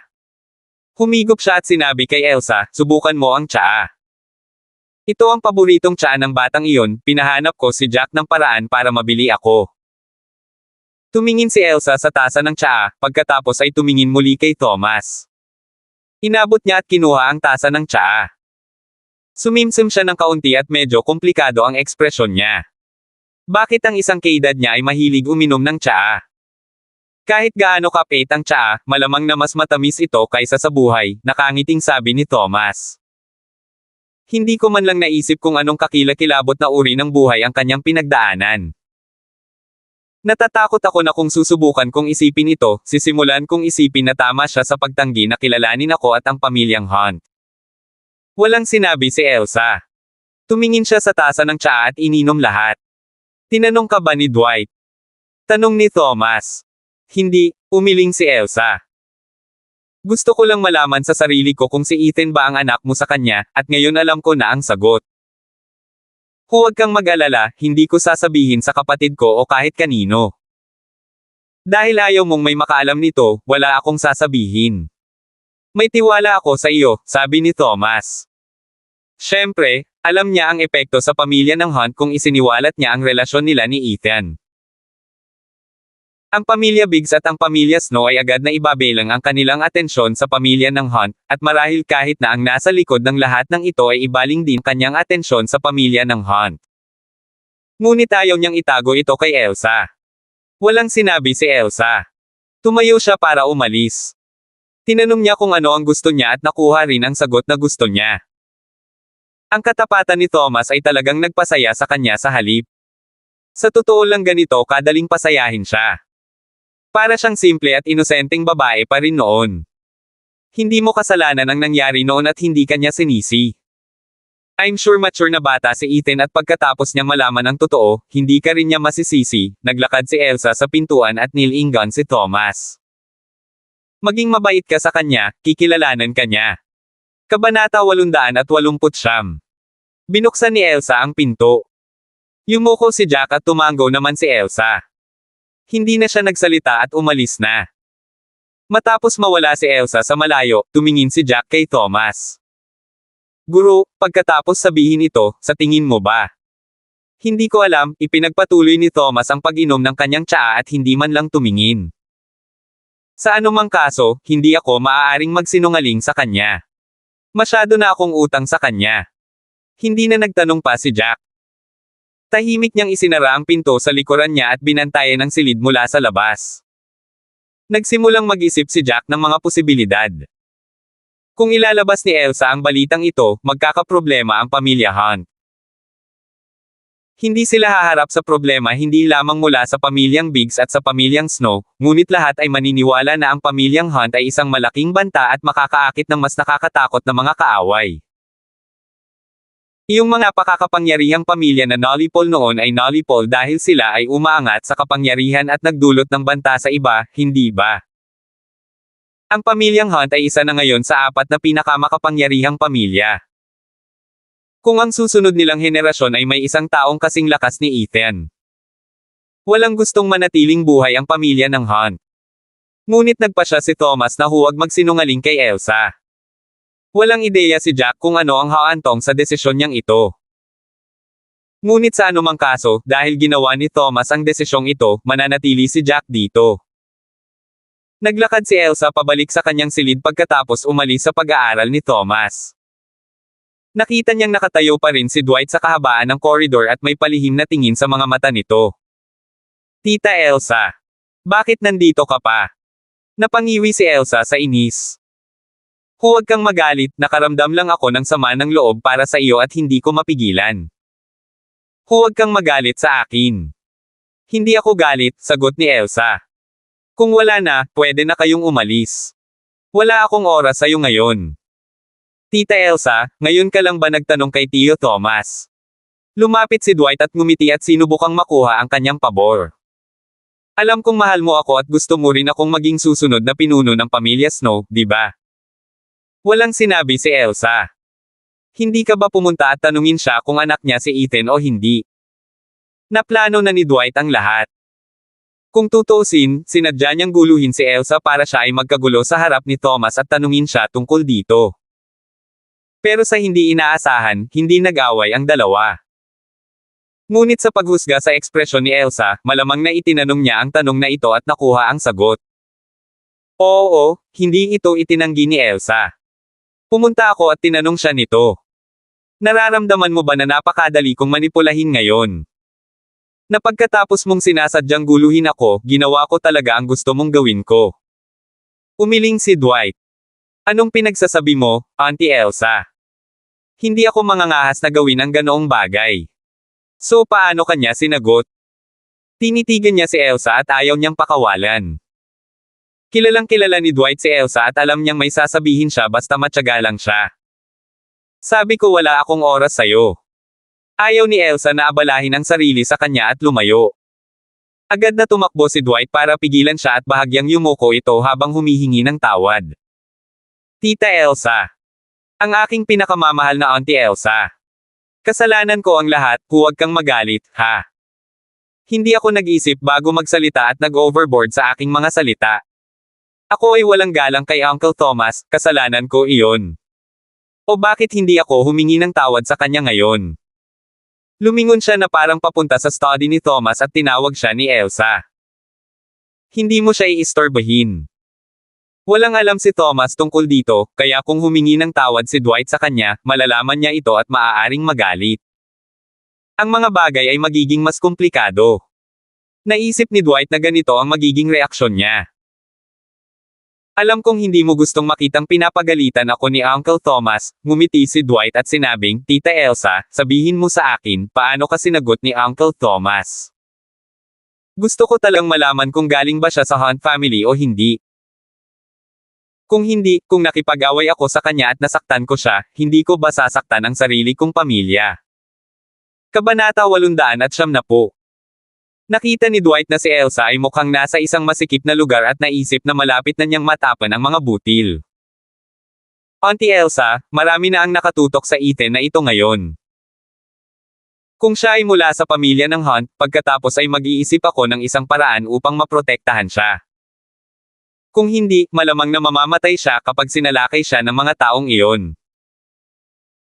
S1: Humigop siya at sinabi kay Elsa, subukan mo ang tsaa. Ito ang paboritong tsaa ng batang iyon, pinahanap ko si Jack ng paraan para mabili ako. Tumingin si Elsa sa tasa ng tsaa, pagkatapos ay tumingin muli kay Thomas. Inabot niya at kinuha ang tasa ng tsaa. Sumimsim siya ng kaunti at medyo komplikado ang ekspresyon niya. Bakit ang isang kaedad niya ay mahilig uminom ng tsaa? Kahit gaano kapait ang tsaa, malamang na mas matamis ito kaysa sa buhay, nakangiting sabi ni Thomas. Hindi ko man lang naisip kung anong kakilakilabot na uri ng buhay ang kanyang pinagdaanan. Natatakot ako na kung susubukan kong isipin ito, sisimulan kong isipin na tama siya sa pagtanggi na kilalanin ako at ang pamilyang Hunt. Walang sinabi si Elsa. Tumingin siya sa tasa ng tsaa at ininom lahat. Tinanong ka ba ni Dwight? Tanong ni Thomas. Hindi, umiling si Elsa. Gusto ko lang malaman sa sarili ko kung si Ethan ba ang anak mo sa kanya, at ngayon alam ko na ang sagot. Huwag kang mag-alala, hindi ko sasabihin sa kapatid ko o kahit kanino. Dahil ayaw mong may makaalam nito, wala akong sasabihin. May tiwala ako sa iyo, sabi ni Thomas. Siyempre, alam niya ang epekto sa pamilya ng Hunt kung isiniwalat niya ang relasyon nila ni Ethan. Ang pamilya Biggs at ang pamilya Snow ay agad na ibabelang ang kanilang atensyon sa pamilya ng Hunt, at marahil kahit na ang nasa likod ng lahat ng ito ay ibaling din kanyang atensyon sa pamilya ng Hunt. Ngunit ayaw niyang itago ito kay Elsa. Walang sinabi si Elsa. Tumayo siya para umalis. Tinanong niya kung ano ang gusto niya at nakuha rin ang sagot na gusto niya. Ang katapatan ni Thomas ay talagang nagpasaya sa kanya sa halip. Sa totoo lang ganito kadaling pasayahin siya. Para siyang simple at inosenteng babae pa rin noon. Hindi mo kasalanan ang nangyari noon at hindi kanya sinisi. I'm sure mature na bata si Ethan at pagkatapos niyang malaman ang totoo, hindi ka rin niya masisisi, naglakad si Elsa sa pintuan at nilingon si Thomas. Maging mabait ka sa kanya, kikilalanan ka niya. Kabanata 889. Binuksan ni Elsa ang pinto. Yumuko si Jack at tumango naman si Elsa. Hindi na siya nagsalita at umalis na. Matapos mawala si Elsa sa malayo, tumingin si Jack kay Thomas. Guro, pagkatapos sabihin ito, sa tingin mo ba? Hindi ko alam, ipinagpatuloy ni Thomas ang pag-inom ng kanyang tsaa at hindi man lang tumingin. Sa anumang kaso, hindi ako maaaring magsinungaling sa kanya. Masyado na akong utang sa kanya. Hindi na nagtanong pa si Jack. Tahimik niyang isinara ang pinto sa likuran niya at binantayan ang silid mula sa labas. Nagsimulang mag-isip si Jack ng mga posibilidad. Kung ilalabas ni Elsa ang balitang ito, magkakaproblema ang pamilya Hunt. Hindi sila haharap sa problema hindi lamang mula sa pamilyang Biggs at sa pamilyang Snow, ngunit lahat ay maniniwala na ang pamilyang Hunt ay isang malaking banta at makakaakit ng mas nakakatakot na mga kaaway. Iyong mga pakakapangyarihang pamilya na Nollypole noon ay Nollypole dahil sila ay umaangat sa kapangyarihan at nagdulot ng banta sa iba, hindi ba? Ang pamilyang Hunt ay isa na ngayon sa 4 na pinakamakapangyarihang pamilya. Kung ang susunod nilang henerasyon ay may isang taong kasing lakas ni Ethan. Walang gustong manatiling buhay ang pamilya ng Hunt. Ngunit nagpasya si Thomas na huwag magsinungaling kay Elsa. Walang ideya si Jack kung ano ang haantong sa desisyon niyang ito. Ngunit sa anumang kaso, dahil ginawa ni Thomas ang desisyong ito, mananatili si Jack dito. Naglakad si Elsa pabalik sa kanyang silid pagkatapos umalis sa pag-aaral ni Thomas. Nakita niyang nakatayo pa rin si Dwight sa kahabaan ng koridor at may palihim na tingin sa mga mata nito. Tita Elsa. Bakit nandito ka pa? Napangiwi si Elsa sa inis. Huwag kang magalit, nakaramdam lang ako ng sama ng loob para sa iyo at hindi ko mapigilan. Huwag kang magalit sa akin. Hindi ako galit, sagot ni Elsa. Kung wala na, pwede na kayong umalis. Wala akong oras sa iyo ngayon. Tita Elsa, ngayon ka lang ba nagtanong kay Tio Thomas? Lumapit si Dwight at ngumiti at sinubukang makuha ang kanyang pabor. Alam kong mahal mo ako at gusto mo rin akong maging susunod na pinuno ng pamilya Snow, di ba? Walang sinabi si Elsa. Hindi ka ba pumunta at tanungin siya kung anak niya si Ethan o hindi? Naplano na ni Dwight ang lahat. Kung tutuusin, sinadya niyang guluhin si Elsa para siya ay magkagulo sa harap ni Thomas at tanungin siya tungkol dito. Pero sa hindi inaasahan, hindi nag-away ang dalawa. Ngunit sa paghusga sa ekspresyon ni Elsa, malamang na itinanong niya ang tanong na ito at nakuha ang sagot. Oo, hindi ito itinanggi ni Elsa. Pumunta ako at tinanong siya nito. Nararamdaman mo ba na napakadali kong manipulahin ngayon? Na pagkatapos mong sinasadyang guluhin ako, ginawa ko talaga ang gusto mong gawin ko. Umiling si Dwight. Anong pinagsasabi mo, Auntie Elsa? Hindi ako mangangahas na gawin ang ganoong bagay. So paano kanya sinagot? Tinitigan niya si Elsa at ayaw niyang pakawalan. Kilalang kilala ni Dwight si Elsa at alam niyang may sasabihin siya basta matyaga lang siya. Sabi ko wala akong oras sa'yo. Ayaw ni Elsa na abalahin ang sarili sa kanya at lumayo. Agad na tumakbo si Dwight para pigilan siya at bahagyang yumuko ito habang humihingi ng tawad. Tita Elsa. Ang aking pinakamamahal na Auntie Elsa. Kasalanan ko ang lahat, huwag kang magalit, ha? Hindi ako nag-isip bago magsalita at nag-overboard sa aking mga salita. Ako ay walang galang kay Uncle Thomas, kasalanan ko iyon. O bakit hindi ako humingi ng tawad sa kanya ngayon? Lumingon siya na parang papunta sa study ni Thomas at tinawag siya ni Elsa. Hindi mo siya iistorbohin. Walang alam si Thomas tungkol dito, kaya kung humingi ng tawad si Dwight sa kanya, malalaman niya ito at maaaring magalit. Ang mga bagay ay magiging mas komplikado. Naisip ni Dwight na ganito ang magiging reaksyon niya. Alam kong hindi mo gustong makitang pinapagalitan ako ni Uncle Thomas, ngumiti si Dwight at sinabing, Tita Elsa, sabihin mo sa akin, paano ka sinagot ni Uncle Thomas? Gusto ko talang malaman kung galing ba siya sa Hunt family o hindi. Kung hindi, kung nakipag-away ako sa kanya at nasaktan ko siya, hindi ko ba sasaktan ang sarili kong pamilya? Kabanata 800 at 70. Nakita ni Dwight na si Elsa ay mukhang nasa isang masikip na lugar at naisip na malapit na niyang matapan ang mga butil. Auntie Elsa, marami na ang nakatutok sa Ethan na ito ngayon. Kung siya ay mula sa pamilya ng Hunt, pagkatapos ay mag-iisip ako ng isang paraan upang maprotektahan siya. Kung hindi, malamang na mamamatay siya kapag sinalakay siya ng mga taong iyon.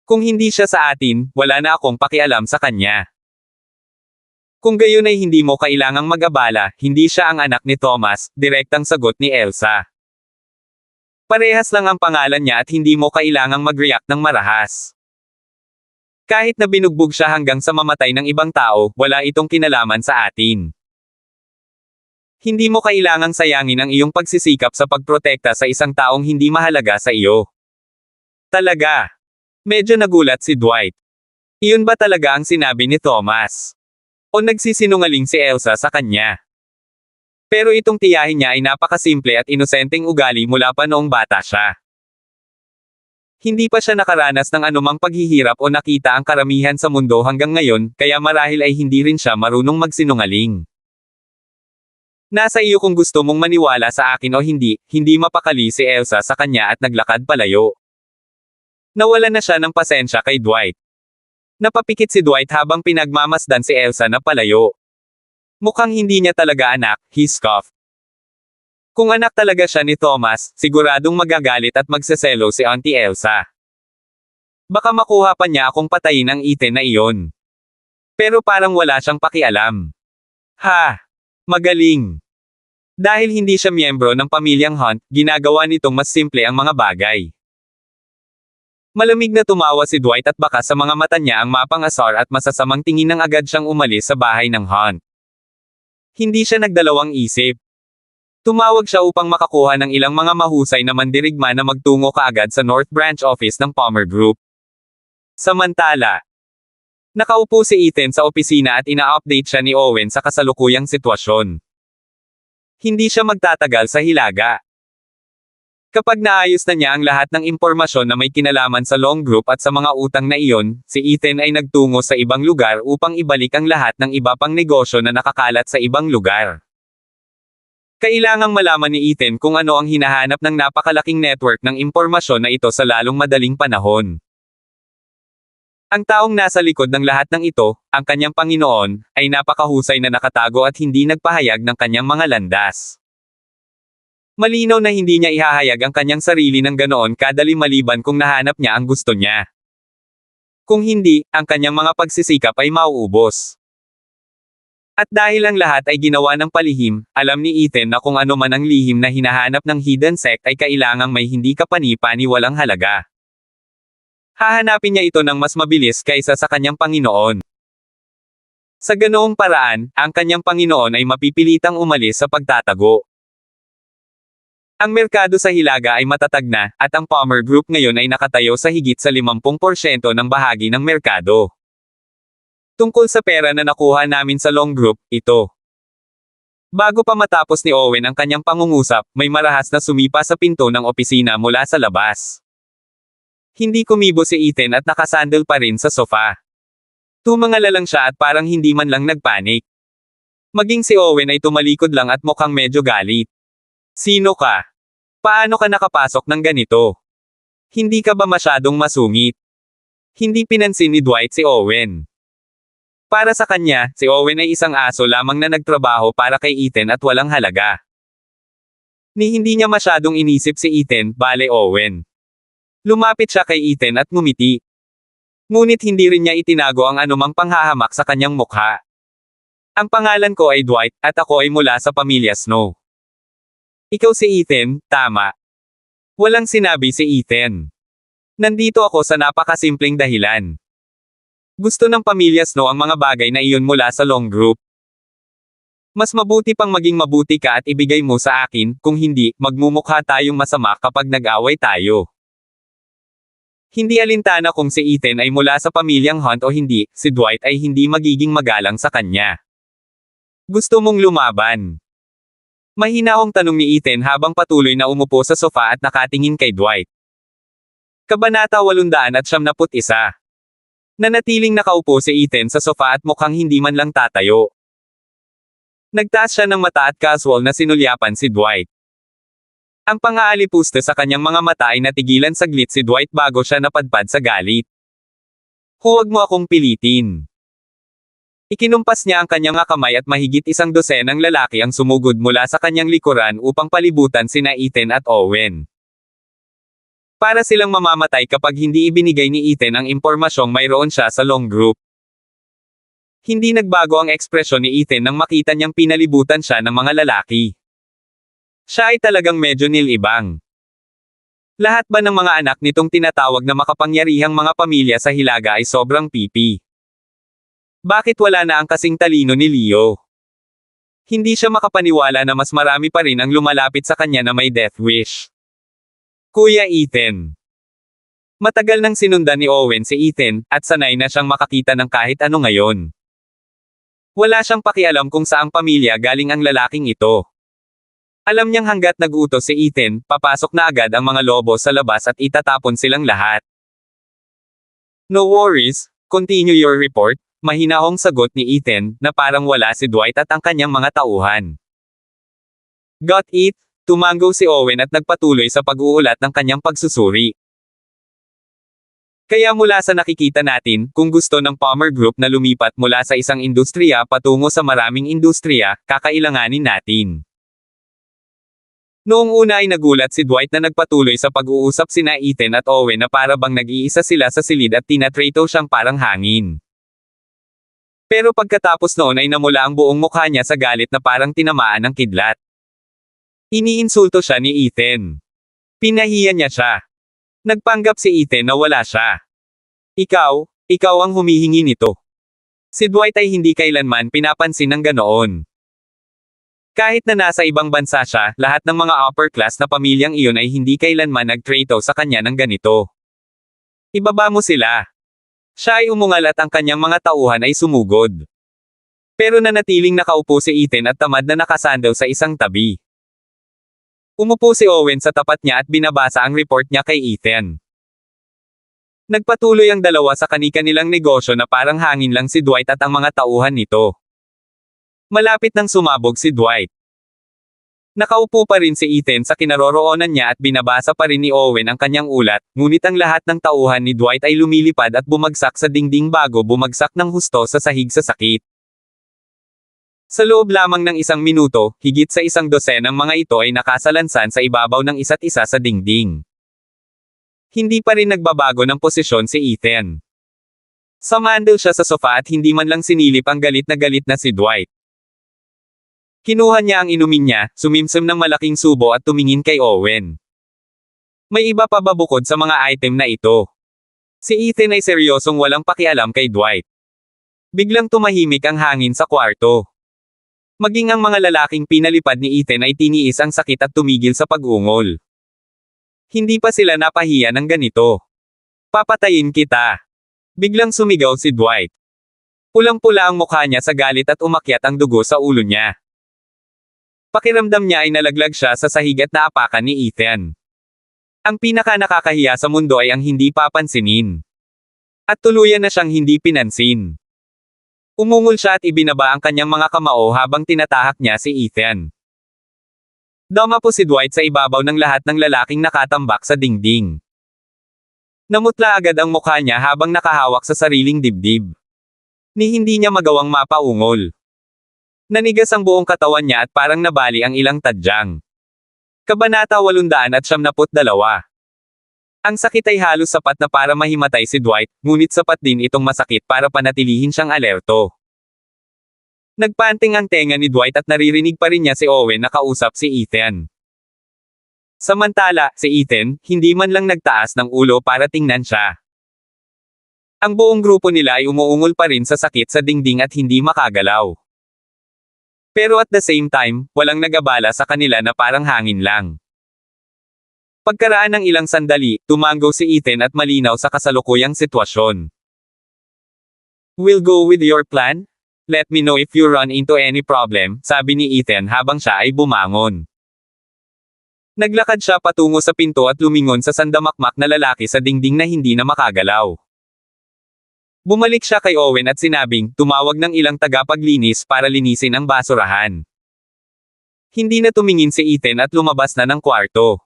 S1: Kung hindi siya sa atin, wala na akong pakialam sa kanya. Kung gayon ay hindi mo kailangang mag-abala, hindi siya ang anak ni Thomas, direktang sagot ni Elsa. Parehas lang ang pangalan niya at hindi mo kailangang mag-react ng marahas. Kahit na binugbog siya hanggang sa mamatay ng ibang tao, wala itong kinalaman sa atin. Hindi mo kailangang sayangin ang iyong pagsisikap sa pagprotekta sa isang taong hindi mahalaga sa iyo. Talaga. Medyo nagulat si Dwight. Iyon ba talaga ang sinabi ni Thomas? O nagsisinungaling si Elsa sa kanya? Pero itong tiyahin niya ay napakasimple at inosenteng ugali mula pa noong bata siya. Hindi pa siya nakaranas ng anumang paghihirap o nakita ang karamihan sa mundo hanggang ngayon, kaya marahil ay hindi rin siya marunong magsinungaling. Nasa iyo kung gusto mong maniwala sa akin o hindi, hindi mapakali si Elsa sa kanya at naglakad palayo. Nawalan na siya ng pasensya kay Dwight. Napapikit si Dwight habang pinagmamasdan si Elsa na palayo. Mukhang hindi niya talaga anak, he scoffed. Kung anak talaga siya ni Thomas, siguradong magagalit at magseselo si Auntie Elsa. Baka makuha pa niya akong patayin ang Ethan na iyon. Pero parang wala siyang pakialam. Ha! Magaling! Dahil hindi siya miyembro ng pamilyang Hunt, ginagawa nitong mas simple ang mga bagay. Malamig na tumawa si Dwight at baka sa mga mata niya ang mapang-asar at masasamang tingin nang agad siyang umalis sa bahay ng Hunt. Hindi siya nagdalawang isip. Tumawag siya upang makakuha ng ilang mga mahusay na mandirigma na magtungo kaagad sa North Branch Office ng Palmer Group. Samantala, nakaupo si Ethan sa opisina at ina-update siya ni Owen sa kasalukuyang sitwasyon. Hindi siya magtatagal sa Hilaga. Kapag naayos na niya ang lahat ng impormasyon na may kinalaman sa Long Group at sa mga utang na iyon, si Ethan ay nagtungo sa ibang lugar upang ibalik ang lahat ng iba pang negosyo na nakakalat sa ibang lugar. Kailangang malaman ni Ethan kung ano ang hinahanap ng napakalaking network ng impormasyon na ito sa lalong madaling panahon. Ang taong nasa likod ng lahat ng ito, ang kanyang Panginoon, ay napakahusay na nakatago at hindi nagpahayag ng kanyang mga landas. Malinaw na hindi niya ihahayag ang kanyang sarili ng ganoon kadali maliban kung nahanap niya ang gusto niya. Kung hindi, ang kanyang mga pagsisikap ay mauubos. At dahil ang lahat ay ginawa ng palihim, alam ni Ethan na kung ano man ang lihim na hinahanap ng hidden sect ay kailangang may hindi kapani-pani walang halaga. Hahanapin niya ito ng mas mabilis kaysa sa kanyang Panginoon. Sa ganoong paraan, ang kanyang Panginoon ay mapipilitang umalis sa pagtatago. Ang merkado sa Hilaga ay matatag na, at ang Palmer Group ngayon ay nakatayo sa higit sa 50% ng bahagi ng merkado. Tungkol sa pera na nakuha namin sa Long Group, ito. Bago pa matapos ni Owen ang kanyang pangungusap, may marahas na sumipa sa pinto ng opisina mula sa labas. Hindi kumibo si Ethan at nakasandal pa rin sa sofa. Tumangala lang siya at parang hindi man lang nagpanik. Maging si Owen ay tumalikod lang at mukhang medyo galit. Sino ka? Paano ka nakapasok ng ganito? Hindi ka ba masyadong masungit? Hindi pinansin ni Dwight si Owen. Para sa kanya, si Owen ay isang aso lamang na nagtrabaho para kay Ethan at walang halaga. Ni hindi niya masyadong inisip si Ethan, bale Owen. Lumapit siya kay Ethan at ngumiti. Ngunit hindi rin niya itinago ang anumang panghahamak sa kanyang mukha. Ang pangalan ko ay Dwight, at ako ay mula sa pamilya Snow. Ikaw si Ethan, tama. Walang sinabi si Ethan. Nandito ako sa napakasimpleng dahilan. Gusto ng pamilya Snow ang mga bagay na iyon mula sa Long Group. Mas mabuti pang maging mabuti ka at ibigay mo sa akin, kung hindi, magmumukha tayong masama kapag nag-away tayo. Hindi alintana kung si Ethan ay mula sa pamilyang Hunt o hindi, si Dwight ay hindi magiging magalang sa kanya. Gusto mong lumaban? Mahinahong tanong ni Ethan habang patuloy na umupo sa sofa at nakatingin kay Dwight. Kabanata 871. Nanatiling nakaupo si Ethan sa sofa at mukhang hindi man lang tatayo. Nagtaas siya ng mata at casual na sinulyapan si Dwight. Ang pang-aalipusta sa kanyang mga mata ay natigilan saglit si Dwight bago siya napadpad sa galit. Huwag mo akong pilitin. Ikinumpas niya ang kanyang kamay at mahigit 100 lalaki ang sumugod mula sa kanyang likuran upang palibutan sina Ethan at Owen. Para silang mamamatay kapag hindi ibinigay ni Ethan ang impormasyong mayroon siya sa Long Group. Hindi nagbago ang ekspresyon ni Ethan nang makita niyang pinalibutan siya ng mga lalaki. Siya ay talagang medyo nilibang. Lahat ba ng mga anak nitong tinatawag na makapangyarihang mga pamilya sa Hilaga ay sobrang pipi? Bakit wala na ang kasing talino ni Leo? Hindi siya makapaniwala na mas marami pa rin ang lumalapit sa kanya na may death wish. Kuya Ethan. Matagal nang sinundan ni Owen si Ethan, at sanay na siyang makakita ng kahit ano ngayon. Wala siyang pakialam kung saang pamilya galing ang lalaking ito. Alam niyang hanggat nag-utos si Ethan, papasok na agad ang mga lobo sa labas at itatapon silang lahat. No worries, continue your report, mahinahong sagot ni Ethan, na parang wala si Dwight at ang kanyang mga tauhan. Got it? Tumango si Owen at nagpatuloy sa pag-uulat ng kanyang pagsusuri. Kaya mula sa nakikita natin, kung gusto ng Palmer Group na lumipat mula sa isang industriya patungo sa maraming industriya, kakailanganin natin Noong una ay nagulat si Dwight na nagpatuloy sa pag-uusap sina Ethan at Owen na para bang nag-iisa sila sa silid at tinatrato siyang parang hangin. Pero pagkatapos noon ay namula ang buong mukha niya sa galit na parang tinamaan ng kidlat. Iniinsulto siya ni Ethan. Pinahiya niya siya. Nagpanggap si Ethan na wala siya. Ikaw ang humihingi nito. Si Dwight ay hindi kailanman pinapansin ng ganoon. Kahit na nasa ibang bansa siya, lahat ng mga upper class na pamilyang iyon ay hindi kailanman nagtrato sa kanya ng ganito. Ibaba mo sila. Siya ay umungal at ang kanyang mga tauhan ay sumugod. Pero nanatiling nakaupo si Ethan at tamad na nakasandal sa isang tabi. Umupo si Owen sa tapat niya at binabasa ang report niya kay Ethan. Nagpatuloy ang dalawa sa kani-kanilang negosyo na parang hangin lang si Dwight at ang mga tauhan nito. Malapit nang sumabog si Dwight. Nakaupo pa rin si Ethan sa kinaroroonan niya at binabasa pa rin ni Owen ang kanyang ulat, ngunit ang lahat ng tauhan ni Dwight ay lumilipad at bumagsak sa dingding bago bumagsak ng husto sa sahig sa sakit. Sa loob lamang ng 1 minuto, higit sa 1 dosenang mga ito ay nakasalansan sa ibabaw ng isa't isa sa dingding. Hindi pa rin nagbabago ng posisyon si Ethan. Sumandal siya sa sofa at hindi man lang sinilip ang galit na si Dwight. Kinuha niya ang inumin niya, sumimsim ng malaking subo at tumingin kay Owen. May iba pa ba bukod sa mga item na ito? Si Ethan ay seryosong walang pakialam kay Dwight. Biglang tumahimik ang hangin sa kwarto. Maging ang mga lalaking pinalipad ni Ethan ay tiniis ang sakit at tumigil sa pag-ungol. Hindi pa sila napahiya ng ganito. Papatayin kita. Biglang sumigaw si Dwight. Pulang-pula ang mukha niya sa galit at umakyat ang dugo sa ulo niya. Pakiramdam niya ay nalaglag siya sa sahig at naapakan ni Ethan. Ang pinaka nakakahiya sa mundo ay ang hindi papansinin. At tuluyan na siyang hindi pinansin. Umungol siya at ibinaba ang kanyang mga kamao habang tinatahak niya si Ethan. Dumapo si Dwight sa ibabaw ng lahat ng lalaking nakatambak sa dingding. Namutla agad ang mukha niya habang nakahawak sa sariling dibdib. Ni hindi niya magawang mapaungol. Nanigas ang buong katawan niya at parang nabali ang ilang tadyang. Kabanata 872. Ang sakit ay halos sapat na para mahimatay si Dwight, ngunit sapat din itong masakit para panatilihin siyang alerto. Nagpanting ang tenga ni Dwight at naririnig pa rin niya si Owen na kausap si Ethan. Samantala, si Ethan, hindi man lang nagtaas ng ulo para tingnan siya. Ang buong grupo nila ay umuungol pa rin sa sakit sa dingding at hindi makagalaw. Pero at the same time, walang nagabala sa kanila na parang hangin lang. Pagkaraan ng ilang sandali, tumango si Ethan at malinaw sa kasalukuyang sitwasyon. We'll go with your plan? Let me know if you run into any problem, sabi ni Ethan habang siya ay bumangon. Naglakad siya patungo sa pinto at lumingon sa sandamakmak na lalaki sa dingding na hindi na makagalaw. Bumalik siya kay Owen at sinabing, tumawag ng ilang tagapaglinis para linisin ang basurahan. Hindi na tumingin si Ethan at lumabas na ng kwarto.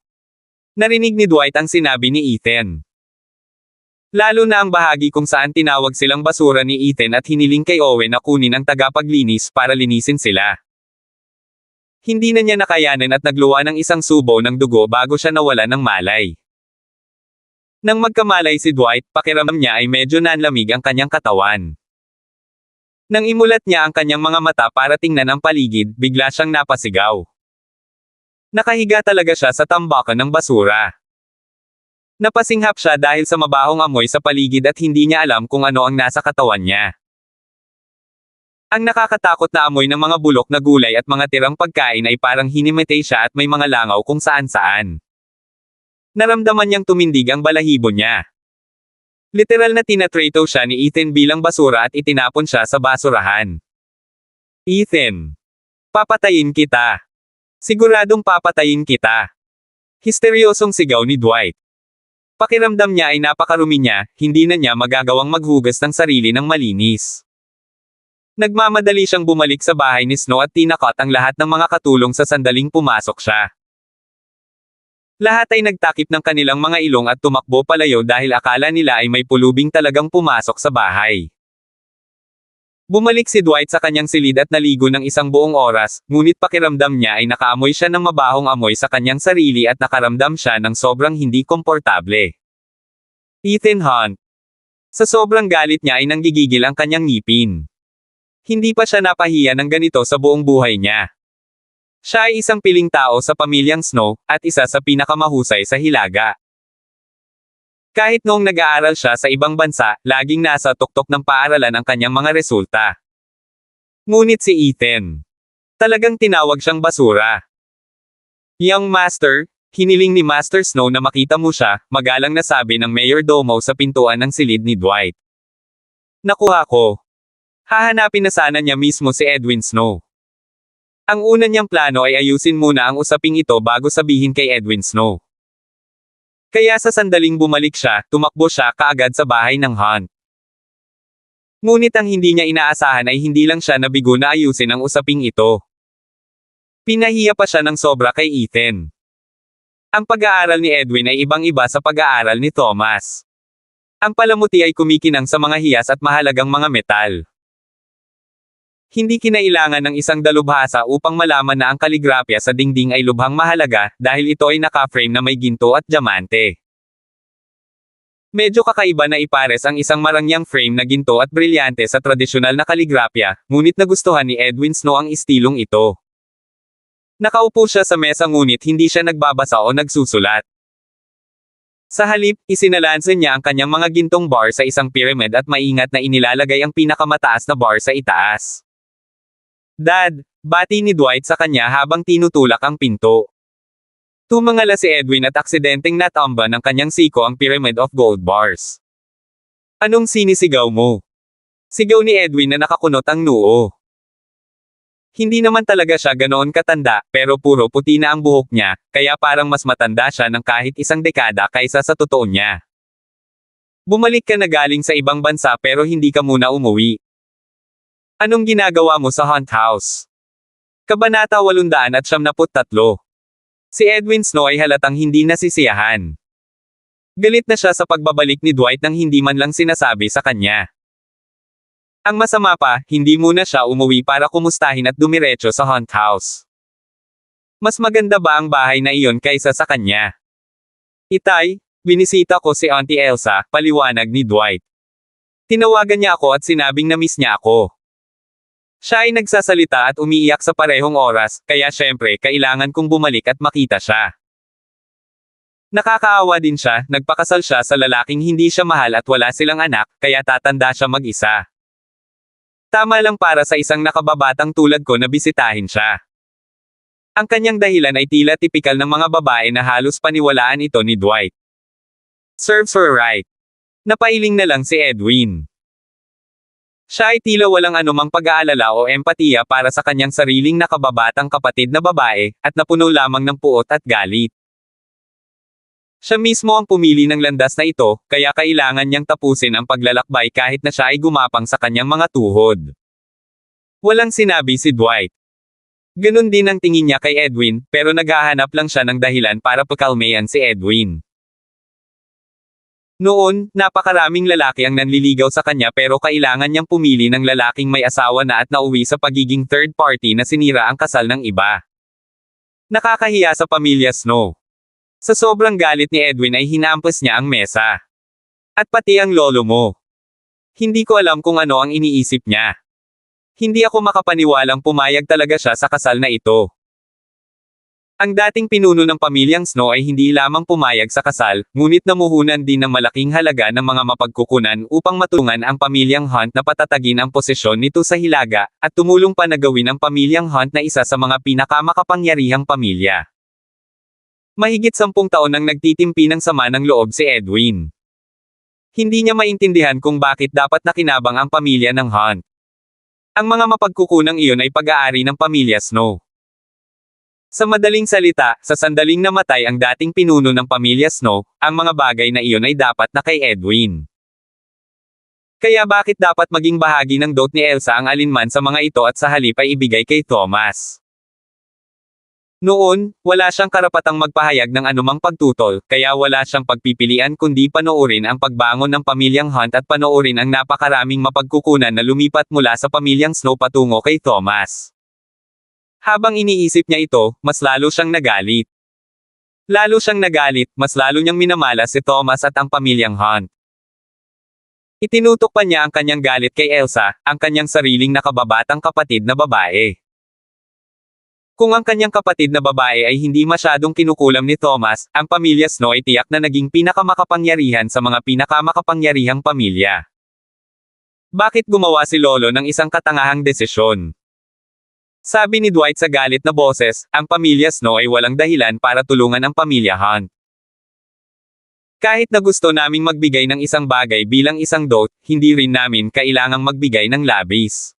S1: Narinig ni Dwight ang sinabi ni Ethan. Lalo na ang bahagi kung saan tinawag silang basura ni Ethan at hiniling kay Owen na kunin ang tagapaglinis para linisin sila. Hindi na niya nakayanan at nagluwa ng isang subo ng dugo bago siya nawala ng malay. Nang magkamalay si Dwight, pakiramdam niya ay medyo nanlamig ang kanyang katawan. Nang imulat niya ang kanyang mga mata para tingnan ang paligid, bigla siyang napasigaw. Nakahiga talaga siya sa tambakan ng basura. Napasinghap siya dahil sa mabahong amoy sa paligid at hindi niya alam kung ano ang nasa katawan niya. Ang nakakatakot na amoy ng mga bulok na gulay at mga tirang pagkain ay parang hinimitay siya at may mga langaw kung saan-saan. Naramdaman niyang tumindig ang balahibo niya. Literal na tinatrato siya ni Ethan bilang basura at itinapon siya sa basurahan. Ethan! Papatayin kita! Siguradong papatayin kita! Histeryosong sigaw ni Dwight. Pakiramdam niya ay napakarumi niya, hindi na niya magagawang maghugas ng sarili ng malinis. Nagmamadali siyang bumalik sa bahay ni Snow at tinakot ang lahat ng mga katulong sa sandaling pumasok siya. Lahat ay nagtakip ng kanilang mga ilong at tumakbo palayo dahil akala nila ay may pulubing talagang pumasok sa bahay. Bumalik si Dwight sa kanyang silid at naligo ng isang buong oras, ngunit pakiramdam niya ay nakaamoy siya ng mabahong amoy sa kanyang sarili at nakaramdam siya ng sobrang hindi komportable. Ethan Hunt. Sa sobrang galit niya ay nanggigigil ang kanyang ngipin. Hindi pa siya napahiya ng ganito sa buong buhay niya. Siya ay isang piling tao sa pamilyang Snow, at isa sa pinakamahusay sa Hilaga. Kahit noong nag-aaral siya sa ibang bansa, laging nasa tuktok ng paaralan ang kanyang mga resulta. Ngunit si Ethan, talagang tinawag siyang basura. Young Master, hiniling ni Master Snow na makita mo siya, magalang na sabi ng mayordomo sa pintuan ng silid ni Dwight. Nakuha ko. Hahanapin na sana niya mismo si Edwin Snow. Ang una niyang plano ay ayusin muna ang usaping ito bago sabihin kay Edwin Snow. Kaya sa sandaling bumalik siya, tumakbo siya kaagad sa bahay ng Hunt. Ngunit ang hindi niya inaasahan ay hindi lang siya nabigo na ayusin ang usaping ito. Pinahiya pa siya ng sobra kay Ethan. Ang pag-aaral ni Edwin ay ibang-iba sa pag-aaral ni Thomas. Ang palamuti ay kumikinang sa mga hiyas at mahalagang mga metal. Hindi kinailangan ng isang dalubhasa upang malaman na ang kaligrapya sa dingding ay lubhang mahalaga, dahil ito ay naka-frame na may ginto at diamante. Medyo kakaiba na ipares ang isang marangyang frame na ginto at brilyante sa tradisyonal na kaligrapya, ngunit nagustuhan ni Edwin Snow ang istilong ito. Nakaupo siya sa mesa ngunit hindi siya nagbabasa o nagsusulat. Sa halip, isinalansan niya ang kanyang mga gintong bar sa isang pyramid at maingat na inilalagay ang pinakamataas na bar sa itaas. Dad, bati ni Dwight sa kanya habang tinutulak ang pinto. Tumangala si Edwin at aksidenteng natamba ng kanyang siko ang pyramid of gold bars. Anong sinisigaw mo? Sigaw ni Edwin na nakakunot ang noo. Hindi naman talaga siya ganoon katanda, pero puro puti na ang buhok niya, kaya parang mas matanda siya ng kahit isang dekada kaysa sa totoo niya. Bumalik ka na galing sa ibang bansa pero hindi ka muna umuwi. Anong ginagawa mo sa Hunt House? Kabanata 873. Si Edwin Snow ay halatang hindi nasisiyahan. Galit na siya sa pagbabalik ni Dwight nang hindi man lang sinasabi sa kanya. Ang masama pa, hindi muna siya umuwi para kumustahin at dumiretso sa Hunt House. Mas maganda ba ang bahay na iyon kaysa sa kanya? Itay, binisita ko si Auntie Elsa, paliwanag ni Dwight. Tinawagan niya ako at sinabing na-miss niya ako. Siya ay nagsasalita at umiiyak sa parehong oras, kaya syempre kailangan kong bumalik at makita siya. Nakakaawa din siya, nagpakasal siya sa lalaking hindi siya mahal at wala silang anak, kaya tatanda siya mag-isa. Tama lang para sa isang nakababatang tulad ko na bisitahin siya. Ang kanyang dahilan ay tila tipikal ng mga babae na halos paniwalaan ito ni Dwight. Serves her right. Napailing na lang si Edwin. Siya ay tila walang anumang pag-aalala o empatiya para sa kanyang sariling nakababatang kapatid na babae, at napuno lamang ng puot at galit. Siya mismo ang pumili ng landas na ito, kaya kailangan niyang tapusin ang paglalakbay kahit na siya ay gumapang sa kanyang mga tuhod. Walang sinabi si Dwight. Ganun din ang tingin niya kay Edwin, pero naghahanap lang siya ng dahilan para pakalmayan si Edwin. Noon, napakaraming lalaki ang nanliligaw sa kanya pero kailangan niyang pumili ng lalaking may asawa na at nauwi sa pagiging third party na sinira ang kasal ng iba. Nakakahiya sa pamilya Snow. Sa sobrang galit ni Edwin ay hinampas niya ang mesa. At pati ang lolo mo. Hindi ko alam kung ano ang iniisip niya. Hindi ako makapaniwalang pumayag talaga siya sa kasal na ito. Ang dating pinuno ng pamilyang Snow ay hindi lamang pumayag sa kasal, ngunit namuhunan din ng malaking halaga ng mga mapagkukunan upang matulungan ang pamilyang Hunt na patatagin ang posisyon nito sa Hilaga, at tumulong pa na gawin ang pamilyang Hunt na isa sa mga pinakamakapangyarihang pamilya. Mahigit 10 taon nang nagtitimpi ng sama ng loob si Edwin. Hindi niya maintindihan kung bakit dapat nakinabang ang pamilya ng Hunt. Ang mga mapagkukunang iyon ay pag-aari ng pamilya Snow. Sa madaling salita, sa sandaling namatay ang dating pinuno ng pamilya Snow, ang mga bagay na iyon ay dapat na kay Edwin. Kaya bakit dapat maging bahagi ng dote ni Elsa ang alinman sa mga ito at sa halip ay ibigay kay Thomas? Noon, wala siyang karapatang magpahayag ng anumang pagtutol, kaya wala siyang pagpipilian kundi panoorin ang pagbangon ng pamilyang Hunt at panoorin ang napakaraming mapagkukunan na lumipat mula sa pamilyang Snow patungo kay Thomas. Habang iniisip niya ito, mas lalo siyang nagalit. Lalo siyang nagalit, mas lalo niyang minamalas si Thomas at ang pamilyang Hunt. Itinutok pa niya ang kanyang galit kay Elsa, ang kanyang sariling nakababatang kapatid na babae. Kung ang kanyang kapatid na babae ay hindi masyadong kinukulam ni Thomas, ang pamilya Snow ay tiyak na naging pinakamakapangyarihan sa mga pinakamakapangyarihang pamilya. Bakit gumawa si Lolo ng isang katangahang desisyon? Sabi ni Dwight sa galit na boses, ang pamilya Snow ay walang dahilan para tulungan ang pamilya Hunt. Kahit na gusto naming magbigay ng isang bagay bilang isang dote, hindi rin namin kailangang magbigay ng labis.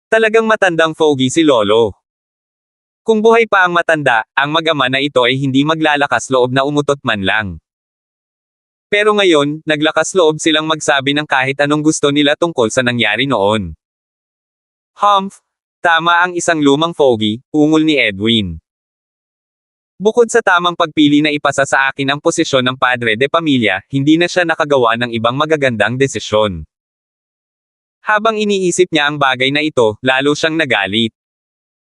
S1: Talagang matandang fogey si Lolo. Kung buhay pa ang matanda, ang mag-ama na ito ay hindi maglalakas loob na umutot man lang. Pero ngayon, naglakas loob silang magsabi ng kahit anong gusto nila tungkol sa nangyari noon. Humph! Tama ang isang lumang fogey, ungol ni Edwin. Bukod sa tamang pagpili na ipasa sa akin ang posisyon ng padre de pamilya, hindi na siya nakagawa ng ibang magagandang desisyon. Habang iniisip niya ang bagay na ito, lalo siyang nagalit.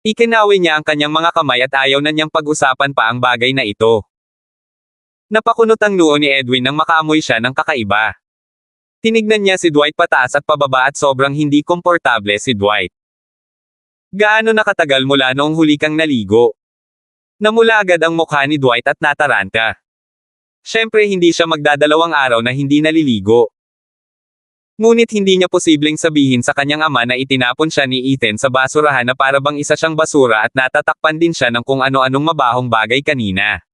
S1: Ikinawi niya ang kanyang mga kamay at ayaw na niyang pag-usapan pa ang bagay na ito. Napakunot ang noo ni Edwin nang makaamoy siya ng kakaiba. Tinignan niya si Dwight pataas at pababa at sobrang hindi komportable si Dwight. Gaano nakatagal mula noong huli kang naligo? Namula agad ang mukha ni Dwight at nataranta. Siyempre hindi siya magdadalawang araw na hindi naliligo. Ngunit hindi niya posibleng sabihin sa kanyang ama na itinapon siya ni Ethan sa basurahan na para bang isa siyang basura at natatakpan din siya ng kung ano-anong mabahong bagay kanina.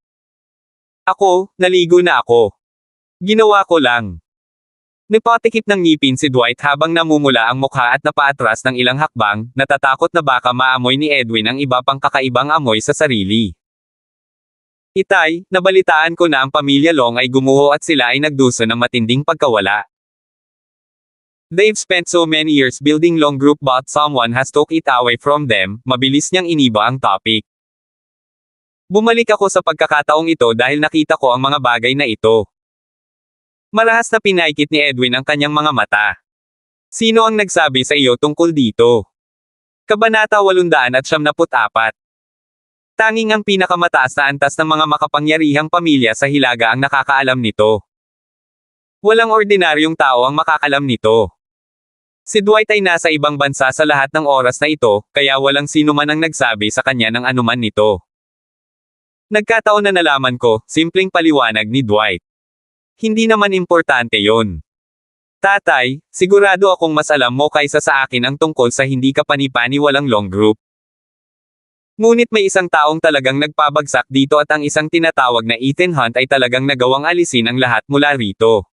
S1: Ako, naligo na ako. Ginawa ko lang. Nipatikip ng ngipin si Dwight habang namumula ang mukha at napaatras ng ilang hakbang, natatakot na baka maamoy ni Edwin ang iba pang kakaibang amoy sa sarili. Itay, nabalitaan ko na ang pamilya Long ay gumuho at sila ay nagduso ng matinding pagkawala. They've spent so many years building Long Group but someone has took it away from them, mabilis niyang iniba ang topic. Bumalik ako sa pagkakataong ito dahil nakita ko ang mga bagay na ito. Marahas na pinaikit ni Edwin ang kanyang mga mata. Sino ang nagsabi sa iyo tungkol dito? Kabanata 874. Tanging ang pinakamataas na antas ng mga makapangyarihang pamilya sa Hilaga ang nakakaalam nito. Walang ordinaryong tao ang makakalam nito. Si Dwight ay nasa ibang bansa sa lahat ng oras na ito, kaya walang sino man ang nagsabi sa kanya ng anuman nito. Nagkataon na nalaman ko, simpleng paliwanag ni Dwight. Hindi naman importante yon. Tatay, sigurado akong mas alam mo kaysa sa akin ang tungkol sa hindi kapani-paniwalang Long Group. Ngunit may isang taong talagang nagpabagsak dito at ang isang tinatawag na Ethan Hunt ay talagang nagawang alisin ang lahat mula rito.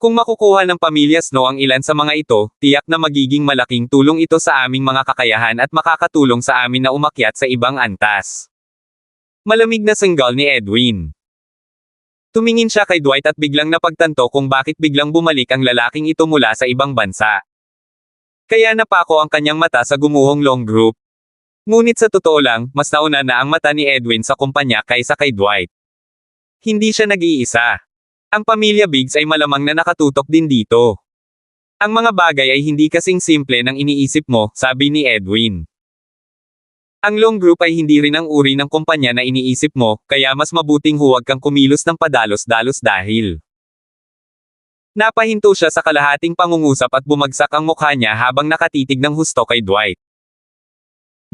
S1: Kung makukuha ng pamilya Snow ang ilan sa mga ito, tiyak na magiging malaking tulong ito sa aming mga kakayahan at makakatulong sa amin na umakyat sa ibang antas. Malamig na sanggal ni Edwin. Tumingin siya kay Dwight at biglang napagtanto kung bakit biglang bumalik ang lalaking ito mula sa ibang bansa. Kaya napako ang kanyang mata sa gumuhong Long Group. Ngunit sa totoo lang, mas nauna na ang mata ni Edwin sa kumpanya kaysa kay Dwight. Hindi siya nag-iisa. Ang pamilya Biggs ay malamang na nakatutok din dito. Ang mga bagay ay hindi kasing simple ng iniisip mo, sabi ni Edwin. Ang Long Group ay hindi rin ang uri ng kumpanya na iniisip mo, kaya mas mabuting huwag kang kumilos ng padalos-dalos dahil. Napahinto siya sa kalahating pangungusap at bumagsak ang mukha niya habang nakatitig ng husto kay Dwight.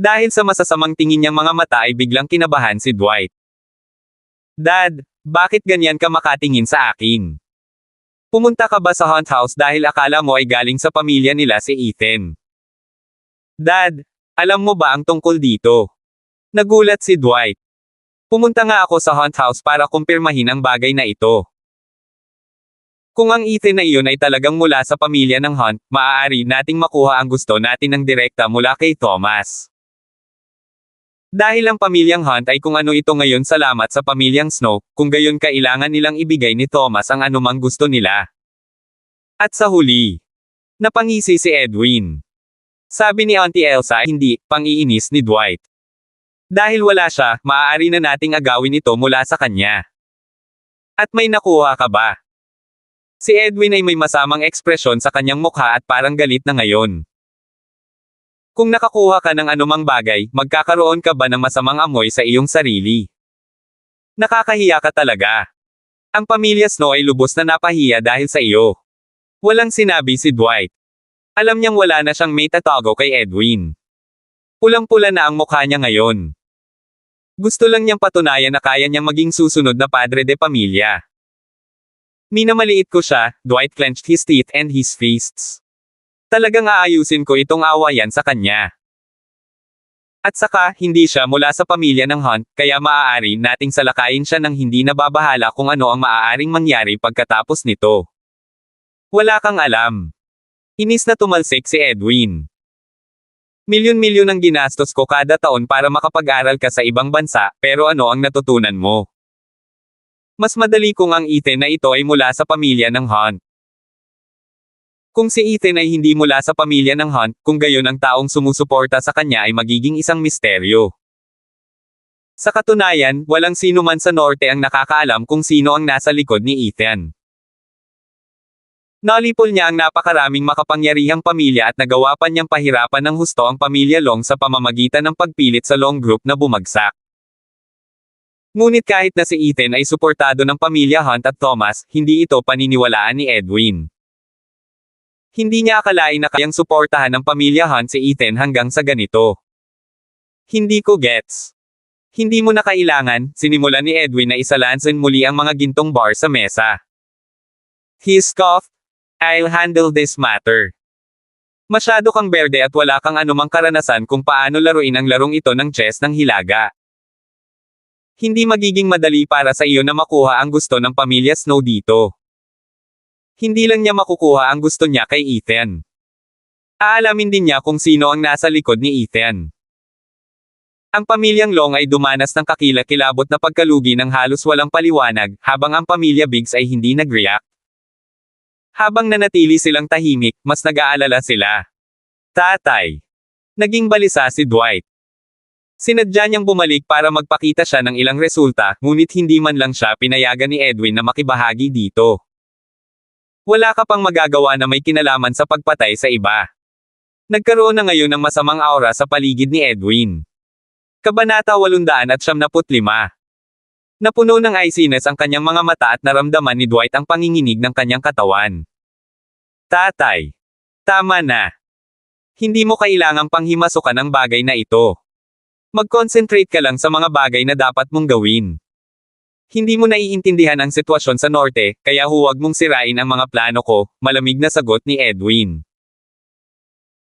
S1: Dahil sa masasamang tingin niyang mga mata ay biglang kinabahan si Dwight. Dad, bakit ganyan ka makatingin sa akin? Pumunta ka ba sa Hunt House dahil akala mo ay galing sa pamilya nila si Ethan? Dad, alam mo ba ang tungkol dito? Nagulat si Dwight. Pumunta nga ako sa Hunt House para kumpirmahin ang bagay na ito. Kung ang Ethan na iyon ay talagang mula sa pamilya ng Hunt, maaari nating makuha ang gusto natin ng direkta mula kay Thomas. Dahil ang pamilyang Hunt ay kung ano ito ngayon salamat sa pamilyang Snow, kung gayon kailangan nilang ibigay ni Thomas ang anumang gusto nila. At sa huli, napangisi si Edwin. Sabi ni Auntie Elsa hindi, pang-iinis ni Dwight. Dahil wala siya, maaari na nating agawin ito mula sa kanya. At may nakuha ka ba? Si Edwin ay may masamang ekspresyon sa kanyang mukha at parang galit na ngayon. Kung nakakuha ka ng anumang bagay, magkakaroon ka ba ng masamang amoy sa iyong sarili? Nakakahiya ka talaga. Ang pamilya Snow ay lubos na napahiya dahil sa iyo. Walang sinabi si Dwight. Alam niyang wala na siyang may tatago kay Edwin. Pulang-pula na ang mukha niya ngayon. Gusto lang niyang patunayan na kaya niyang maging susunod na padre de pamilya. Minamaliit ko siya, Dwight clenched his teeth and his fists. Talagang aayusin ko itong awayan sa kanya. At saka, hindi siya mula sa pamilya ng Hunt, kaya maaari nating salakayin siya ng hindi nababahala kung ano ang maaaring mangyari pagkatapos nito. Wala kang alam. Inis na tumalsik si Edwin. Milyon-milyon ang ginastos ko kada taon para makapag-aral ka sa ibang bansa, pero ano ang natutunan mo? Mas madali kung ang Ethan na ito ay mula sa pamilya ng Hunt. Kung si Ethan ay hindi mula sa pamilya ng Hunt, kung gayon ang taong sumusuporta sa kanya ay magiging isang misteryo. Sa katunayan, walang sino man sa norte ang nakakaalam kung sino ang nasa likod ni Ethan. Nalipol niya ang napakaraming makapangyarihang pamilya at nagawa pa niyang pahirapan ng husto ang pamilya Long sa pamamagitan ng pagpilit sa Long Group na bumagsak. Ngunit kahit na si Ethan ay suportado ng pamilya Hunt at Thomas, hindi ito paniniwalaan ni Edwin. Hindi niya akalain na kayang suportahan ng pamilya Hunt si Ethan hanggang sa ganito. Hindi ko gets. Hindi mo na kailangan, sinimulan ni Edwin na isalansan muli ang mga gintong bar sa mesa. He scoffed, I'll handle this matter. Masyado kang berde at wala kang anumang karanasan kung paano laruin ang larong ito ng chess ng hilaga. Hindi magiging madali para sa iyo na makuha ang gusto ng pamilya Snow dito. Hindi lang niya makukuha ang gusto niya kay Ethan. Aalamin din niya kung sino ang nasa likod ni Ethan. Ang pamilyang Long ay dumanas ng kakilakilabot na pagkalugi ng halos walang paliwanag, habang ang pamilya Biggs ay hindi nag-react. Habang nanatili silang tahimik, mas nag-aalala sila. Tatay. Naging balisa si Dwight. Sinadya niyang bumalik para magpakita siya ng ilang resulta, ngunit hindi man lang siya pinayagan ni Edwin na makibahagi dito. Wala ka pang magagawa na may kinalaman sa pagpatay sa iba. Nagkaroon na ngayon ng masamang aura sa paligid ni Edwin. Kabanata 875. Napuno ng iciness ang kanyang mga mata at naramdaman ni Dwight ang panginginig ng kanyang katawan. Tatay. Tama na. Hindi mo kailangang panghimasukan ang bagay na ito. Mag-concentrate ka lang sa mga bagay na dapat mong gawin. Hindi mo naiintindihan ang sitwasyon sa norte, kaya huwag mong sirain ang mga plano ko, malamig na sagot ni Edwin.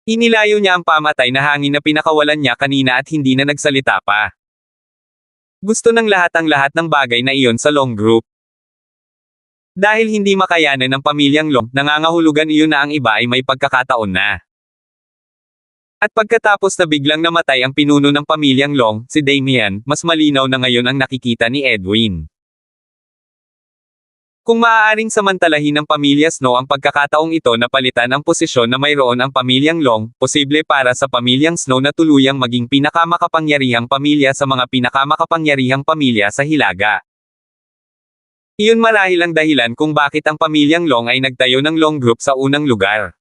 S1: Inilayo niya ang pamatay na hangin na pinakawalan niya kanina at hindi na nagsalita pa. Gusto ng lahat ang lahat ng bagay na iyon sa Long Group. Dahil hindi makayanan ng pamilyang Long, nangangahulugan iyon na ang iba ay may pagkakataon na. At pagkatapos na biglang namatay ang pinuno ng pamilyang Long, si Damian, mas malinaw na ngayon ang nakikita ni Edwin. Kung maaaring samantalahin ng pamilya Snow ang pagkakataong ito na palitan ang posisyon na mayroon ang pamilyang Long, posible para sa pamilyang Snow na tuluyang maging pinakamakapangyarihang pamilya sa mga pinakamakapangyarihang pamilya sa Hilaga. Iyon marahil ang dahilan kung bakit ang pamilyang Long ay nagtayo ng Long Group sa unang lugar.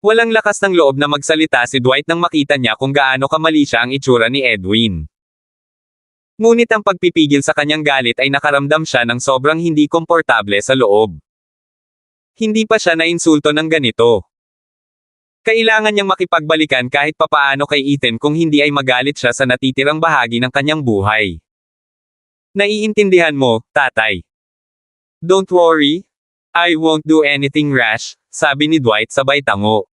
S1: Walang lakas ng loob na magsalita si Dwight nang makita niya kung gaano kamali siya ang itsura ni Edwin. Ngunit ang pagpipigil sa kanyang galit ay nakaramdam siya ng sobrang hindi komportable sa loob. Hindi pa siya nainsulto ng ganito. Kailangan niyang makipagbalikan kahit papaano kay Ethan kung hindi ay magalit siya sa natitirang bahagi ng kanyang buhay. Naiintindihan mo, tatay. Don't worry. I won't do anything rash, sabi ni Dwight sabay tango.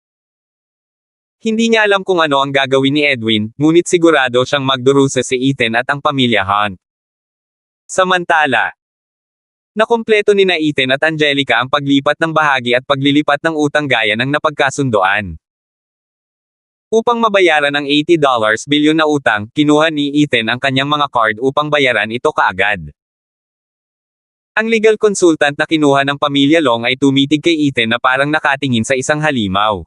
S1: Hindi niya alam kung ano ang gagawin ni Edwin, ngunit sigurado siyang magdurusa si Ethan at ang pamilya Hunt. Samantala, nakumpleto ni na Ethan at Angelica ang paglipat ng bahagi at paglilipat ng utang gaya ng napagkasundoan. Upang mabayaran ang $80 bilyon na utang, kinuha ni Ethan ang kanyang mga card upang bayaran ito kaagad. Ang legal consultant na kinuha ng pamilya Long ay tumitig kay Ethan na parang nakatingin sa isang halimaw.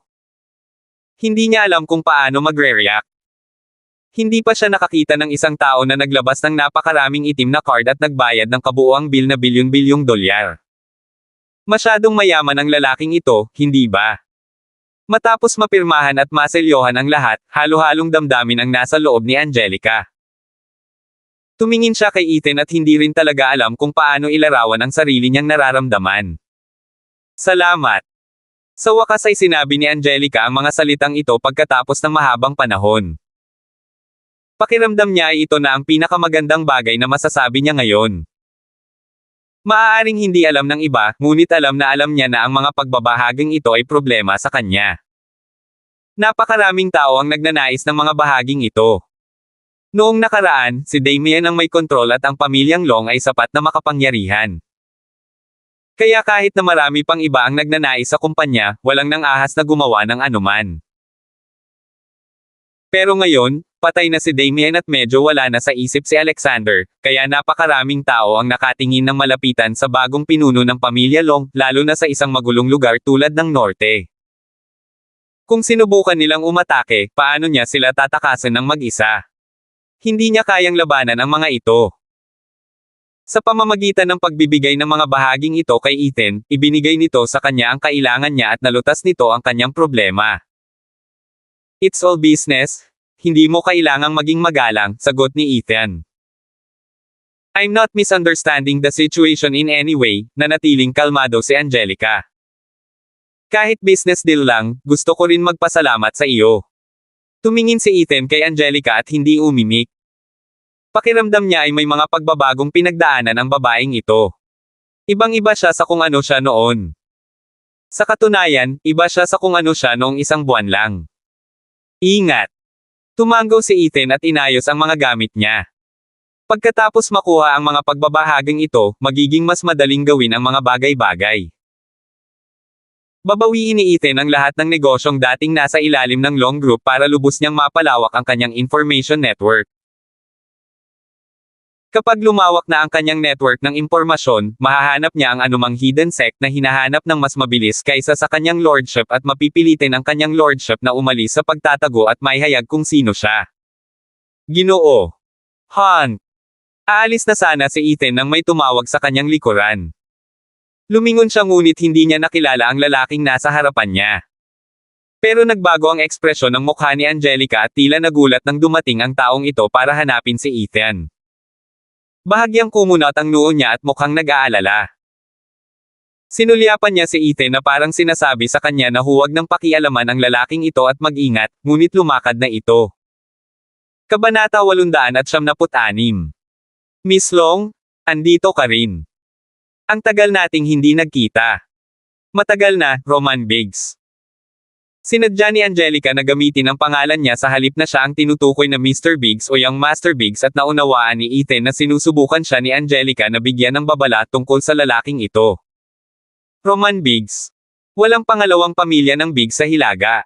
S1: Hindi niya alam kung paano magre-react. Hindi pa siya nakakita ng isang tao na naglabas ng napakaraming itim na card at nagbayad ng kabuuang bill na bilyon-bilyong dolyar. Masyadong mayaman ang lalaking ito, hindi ba? Matapos mapirmahan at maselyohan ang lahat, halo-halong damdamin ang nasa loob ni Angelica. Tumingin siya kay Ethan at hindi rin talaga alam kung paano ilarawan ang sarili niyang nararamdaman. Salamat. Sa wakas ay sinabi ni Angelica ang mga salitang ito pagkatapos ng mahabang panahon. Pakiramdam niya ay ito na ang pinakamagandang bagay na masasabi niya ngayon. Maaaring hindi alam ng iba, ngunit alam niya na ang mga pagbabahaging ito ay problema sa kanya. Napakaraming tao ang nagnanais ng mga bahaging ito. Noong nakaraan, si Damien ang may kontrol at ang pamilyang Long ay sapat na makapangyarihan. Kaya kahit na marami pang iba ang nagnanais sa kumpanya, walang nang ahas na gumawa ng anuman. Pero ngayon, patay na si Damien at medyo wala na sa isip si Alexander, kaya napakaraming tao ang nakatingin ng malapitan sa bagong pinuno ng pamilya Long, lalo na sa isang magulong lugar tulad ng Norte. Kung sinubukan nilang umatake, paano niya sila tatakasan ng mag-isa? Hindi niya kayang labanan ang mga ito. Sa pamamagitan ng pagbibigay ng mga bahaging ito kay Ethan, ibinigay nito sa kanya ang kailangan niya at nalutas nito ang kanyang problema. It's all business. Hindi mo kailangang maging magalang, sagot ni Ethan. I'm not misunderstanding the situation in any way, nanatiling kalmado si Angelica. Kahit business deal lang, gusto ko rin magpasalamat sa iyo. Tumingin si Ethan kay Angelica at hindi umimik. Pakiramdam niya ay may mga pagbabagong pinagdaanan ang babaeng ito. Ibang-iba siya sa kung ano siya noon. Sa katunayan, iba siya sa kung ano siya noong isang buwan lang. Ingat! Tumango si Ethan at inayos ang mga gamit niya. Pagkatapos makuha ang mga pagbabahaging ito, magiging mas madaling gawin ang mga bagay-bagay. Babawiin ni Ethan ang lahat ng negosyong dating nasa ilalim ng Long Group para lubos niyang mapalawak ang kanyang information network. Kapag lumawak na ang kanyang network ng impormasyon, mahahanap niya ang anumang hidden sect na hinahanap ng mas mabilis kaysa sa kanyang lordship at mapipilitin ang kanyang lordship na umalis sa pagtatago at maihayag kung sino siya. Ginoo. Han. Aalis na sana si Ethan nang may tumawag sa kanyang likuran. Lumingon siya ngunit hindi niya nakilala ang lalaking nasa harapan niya. Pero nagbago ang ekspresyon ng mukha ni Angelica at tila nagulat nang dumating ang taong ito para hanapin si Ethan. Bahagyang kumunat ang noo niya at mukhang nag-aalala. Sinulyapan niya si Ethan na parang sinasabi sa kanya na huwag nang pakialaman ang lalaking ito at mag-ingat, ngunit lumakad na ito. Kabanata 876. Miss Long, andito ka rin. Ang tagal nating hindi nagkita. Matagal na, Roman Biggs. Sinadya ni Angelica na gamitin ang pangalan niya sa halip na siya ang tinutukoy na Mr. Biggs o Young Master Biggs at naunawaan ni Ethan na sinusubukan siya ni Angelica na bigyan ng babala tungkol sa lalaking ito. Roman Biggs. Walang pangalawang pamilya ng Biggs sa Hilaga.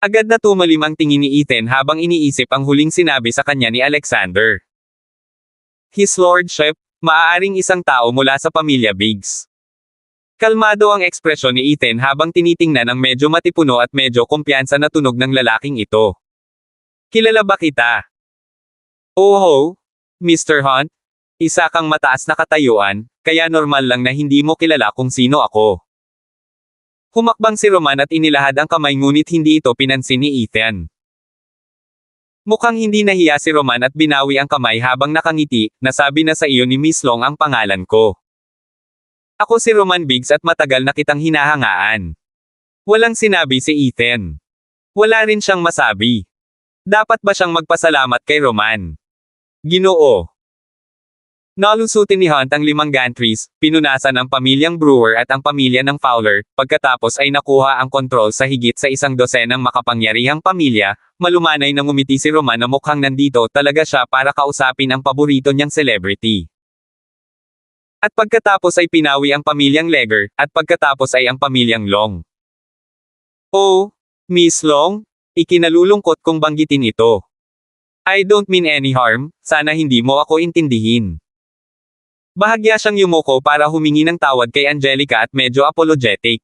S1: Agad na tumalim ang tingin ni Ethan habang iniisip ang huling sinabi sa kanya ni Alexander. His Lordship, maaaring isang tao mula sa pamilya Biggs. Kalmado ang ekspresyon ni Ethan habang tinitingnan ang medyo matipuno at medyo kumpiyansa na tunog ng lalaking ito. Kilala ba kita? Oh, Mr. Hunt? Isa kang mataas na katayuan, kaya normal lang na hindi mo kilala kung sino ako. Humakbang si Roman at inilahad ang kamay ngunit hindi ito pinansin ni Ethan. Mukhang hindi nahiya si Roman at binawi ang kamay habang nakangiti, nasabi na sa iyo ni Miss Long ang pangalan ko. Ako si Roman Biggs at matagal na kitang hinahangaan. Walang sinabi si Ethan. Wala rin siyang masabi. Dapat ba siyang magpasalamat kay Roman? Ginoo. Nalusutin ni Hunt ang 5 gantries, pinunasan ang pamilyang Brewer at ang pamilya ng Fowler, pagkatapos ay nakuha ang kontrol sa higit sa 100 makapangyarihang pamilya, malumanay na ngumiti si Roman na mukhang nandito talaga siya para kausapin ang paborito niyang celebrity. At pagkatapos ay pinawi ang pamilyang Legger, at pagkatapos ay ang pamilyang Long. Oh, Miss Long, ikinalulungkot kong banggitin ito. I don't mean any harm, sana hindi mo ako intindihin. Bahagya siyang yumuko para humingi ng tawad kay Angelica at medyo apologetic.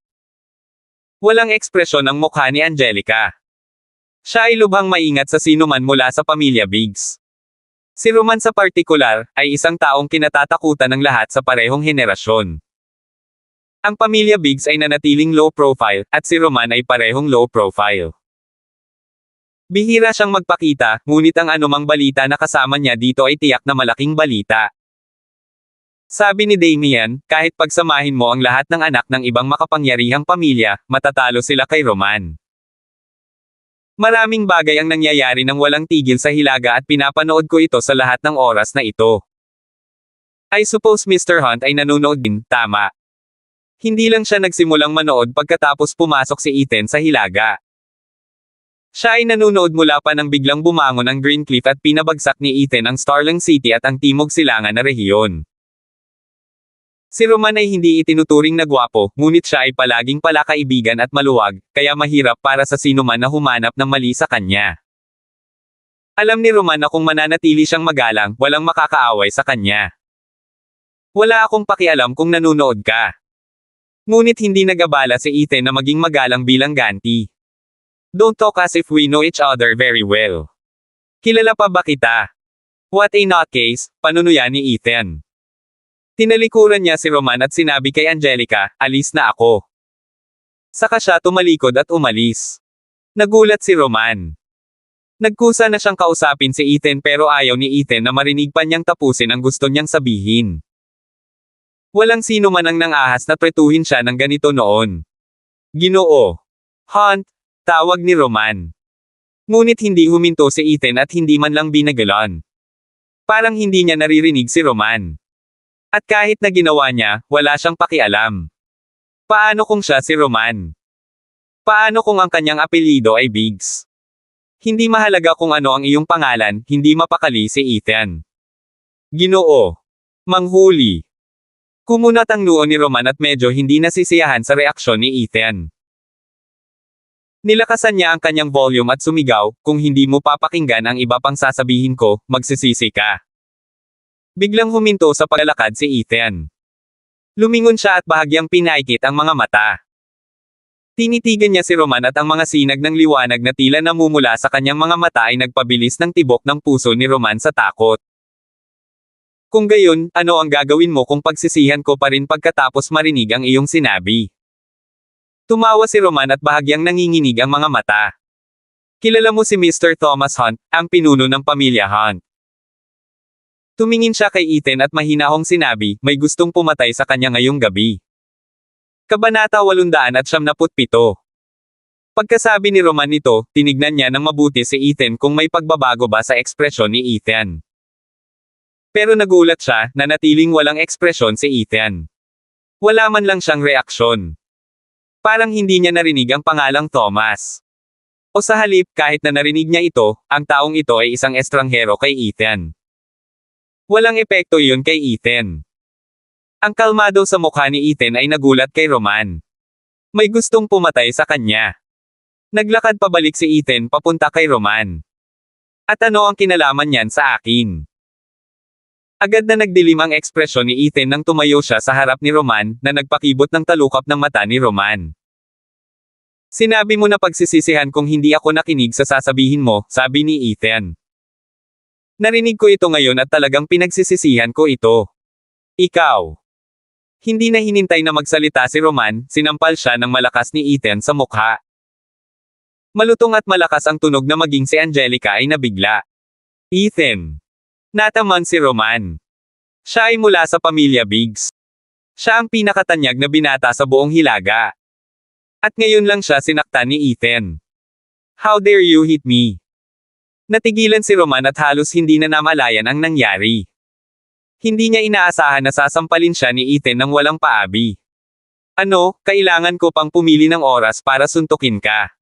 S1: Walang ekspresyon ang mukha ni Angelica. Siya ay lubhang maingat sa sinuman mula sa pamilya Biggs. Si Roman sa partikular, ay isang taong kinatatakutan ng lahat sa parehong henerasyon. Ang pamilya Biggs ay nanatiling low profile, at si Roman ay parehong low profile. Bihira siyang magpakita, ngunit ang anumang balita na kasama niya dito ay tiyak na malaking balita. Sabi ni Damian, kahit pagsamahin mo ang lahat ng anak ng ibang makapangyarihang pamilya, matatalo sila kay Roman. Maraming bagay ang nangyayari ng walang tigil sa Hilaga at pinapanood ko ito sa lahat ng oras na ito. I suppose Mr. Hunt ay nanonood din, tama. Hindi lang siya nagsimulang manood pagkatapos pumasok si Ethan sa Hilaga. Siya ay nanonood mula pa nang biglang bumangon ang Green Cliff at pinabagsak ni Ethan ang Starling City at ang Timog Silangan na rehiyon. Si Roman ay hindi itinuturing na gwapo, ngunit siya ay palaging palakaibigan at maluwag, kaya mahirap para sa sinuman na humanap ng mali sa kanya. Alam ni Roman na kung mananatili siyang magalang, walang makakaaway sa kanya. Wala akong pakialam kung nanonood ka. Ngunit hindi nag-abala si Ethan na maging magalang bilang ganti. Don't talk as if we know each other very well. Kilala pa ba kita? What a nutcase, panunuya ni Ethan. Tinalikuran niya si Roman at sinabi kay Angelica, alis na ako. Saka siya tumalikod at umalis. Nagulat si Roman. Nagkusa na siyang kausapin si Ethan pero ayaw ni Ethan na marinig pa niyang tapusin ang gusto niyang sabihin. Walang sino man ang nangahas na tretuhin siya ng ganito noon. Ginoo. Hunt. Tawag ni Roman. Ngunit hindi huminto si Ethan at hindi man lang binagalan. Parang hindi niya naririnig si Roman. At kahit na ginawa niya, wala siyang pakialam. Paano kung siya si Roman? Paano kung ang kanyang apelyido ay Biggs? Hindi mahalaga kung ano ang iyong pangalan, hindi mapakali si Ethan. Ginoo. Manghuli. Kumunat ang noo ni Roman at medyo hindi nasisiyahan sa reaksyon ni Ethan. Nilakasan niya ang kanyang volume at sumigaw, kung hindi mo papakinggan ang iba pang sasabihin ko, magsisisi ka. Biglang huminto sa paglalakad si Ethan. Lumingon siya at bahagyang pinaikit ang mga mata. Tinitigan niya si Roman at ang mga sinag ng liwanag na tila namumula sa kanyang mga mata ay nagpabilis ng tibok ng puso ni Roman sa takot. Kung gayon, ano ang gagawin mo kung pagsisihan ko pa rin pagkatapos marinig ang iyong sinabi? Tumawa si Roman at bahagyang nanginginig ang mga mata. Kilala mo si Mr. Thomas Hunt, ang pinuno ng pamilya Hunt. Tumingin siya kay Ethan at mahinahong sinabi, may gustong pumatay sa kanya ngayong gabi. Kabanata 877. Pagkasabi ni Roman nito, tinignan niya ng mabuti si Ethan kung may pagbabago ba sa ekspresyon ni Ethan. Pero nagulat siya, na natiling walang ekspresyon si Ethan. Wala man lang siyang reaksyon. Parang hindi niya narinig ang pangalang Thomas. O sa halip, kahit na narinig niya ito, ang taong ito ay isang estranghero kay Ethan. Walang epekto iyon kay Ethan. Ang kalmado sa mukha ni Ethan ay nagulat kay Roman. May gustong pumatay sa kanya. Naglakad pabalik si Ethan papunta kay Roman. At ano ang kinalaman niyan sa akin? Agad na nagdilim ang ekspresyon ni Ethan nang tumayo siya sa harap ni Roman, na nagpakibot ng talukap ng mata ni Roman. Sinabi mo na pagsisisihan kung hindi ako nakinig sa sasabihin mo, sabi ni Ethan. Narinig ko ito ngayon at talagang pinagsisisihan ko ito. Ikaw. Hindi na hinintay na magsalita si Roman, sinampal siya ng malakas ni Ethan sa mukha. Malutong at malakas ang tunog na maging si Angelica ay nabigla. Ethan. Nataman si Roman. Siya ay mula sa pamilya Biggs. Siya ang pinakatanyag na binata sa buong Hilaga. At ngayon lang siya sinaktan ni Ethan. How dare you hit me? Natigilan si Roman at halos hindi na namalayan ang nangyari. Hindi niya inaasahan na sasampalin siya ni Ethan nang walang paabi. Ano, kailangan ko pang pumili ng oras para suntukin ka.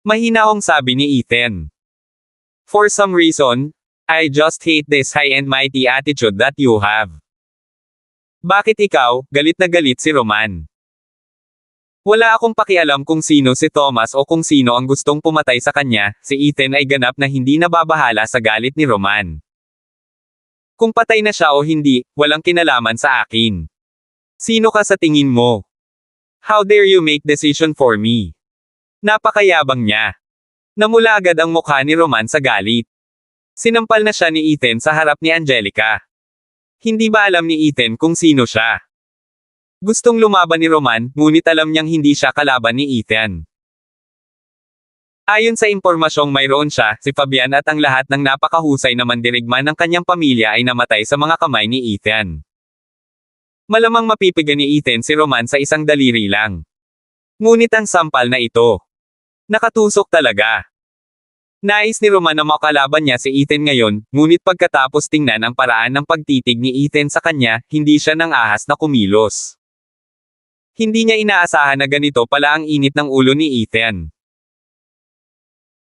S1: Mahinahong sabi ni Ethan. For some reason, I just hate this high and mighty attitude that you have. Bakit ikaw, galit na galit si Roman? Wala akong pakialam kung sino si Thomas o kung sino ang gustong pumatay sa kanya, si Ethan ay ganap na hindi nababahala sa galit ni Roman. Kung patay na siya o hindi, walang kinalaman sa akin. Sino ka sa tingin mo? How dare you make decision for me? Napakayabang niya. Namula agad ang mukha ni Roman sa galit. Sinampal na siya ni Ethan sa harap ni Angelica. Hindi ba alam ni Ethan kung sino siya? Gustong lumaban ni Roman, ngunit alam niyang hindi siya kalaban ni Ethan. Ayon sa impormasyong mayroon siya, si Fabian at ang lahat ng napakahusay na mandirigma ng kanyang pamilya ay namatay sa mga kamay ni Ethan. Malamang mapipiga ni Ethan si Roman sa isang daliri lang. Ngunit ang sampal na ito, nakatusok talaga. Nais ni Roman na makalaban niya si Ethan ngayon, ngunit pagkatapos tingnan ang paraan ng pagtitig ni Ethan sa kanya, hindi siya nang ahas na kumilos. Hindi niya inaasahan na ganito pala ang init ng ulo ni Ethan.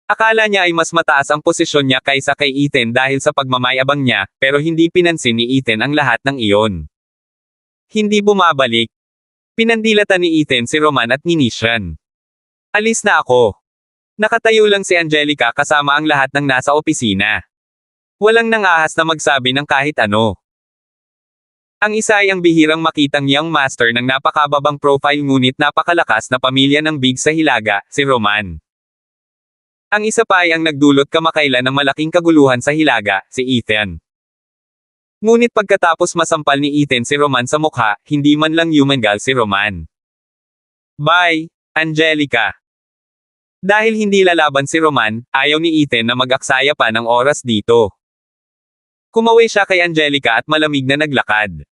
S1: Akala niya ay mas mataas ang posisyon niya kaysa kay Ethan dahil sa pagmamayabang niya, pero hindi pinansin ni Ethan ang lahat ng iyon. Hindi bumabalik. Pinandilatan ni Ethan si Roman at ninisyan. Alis na ako. Nakatayo lang si Angelica kasama ang lahat ng nasa opisina. Walang nangahas na magsabi ng kahit ano. Ang isa ay ang bihirang makitang young master ng napakababang profile ngunit napakalakas na pamilya ng Big sa Hilaga, si Roman. Ang isa pa ay ang nagdulot kamakailan ng malaking kaguluhan sa Hilaga, si Ethan. Ngunit pagkatapos masampal ni Ethan si Roman sa mukha, hindi man lang yumangal si Roman. Bye, Angelica. Dahil hindi lalaban si Roman, ayaw ni Ethan na mag-aksaya pa ng oras dito. Kumaway siya kay Angelica at malamig na naglakad.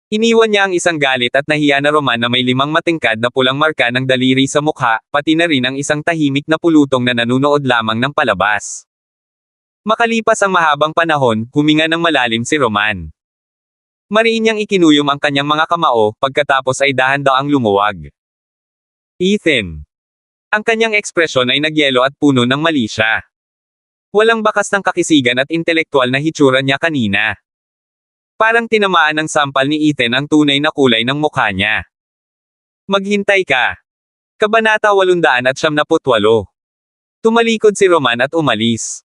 S1: Iniwan niya ang isang galit at nahiya na Roman na may 5 matingkad na pulang marka ng daliri sa mukha, pati na rin ang isang tahimik na pulutong na nanunood lamang ng palabas. Makalipas ang mahabang panahon, huminga ng malalim si Roman. Mariin niyang ikinuyom ang kanyang mga kamao, pagkatapos ay dahan-daang lumuwag. Ethan. Ang kanyang ekspresyon ay nagyelo at puno ng mali siya. Walang bakas ng kakisigan at intelektual na hitsura niya kanina. Parang tinamaan ng sampal ni Ethan ang tunay na kulay ng mukha niya. Maghintay ka. Kabanata 878. Tumalikod si Roman at umalis.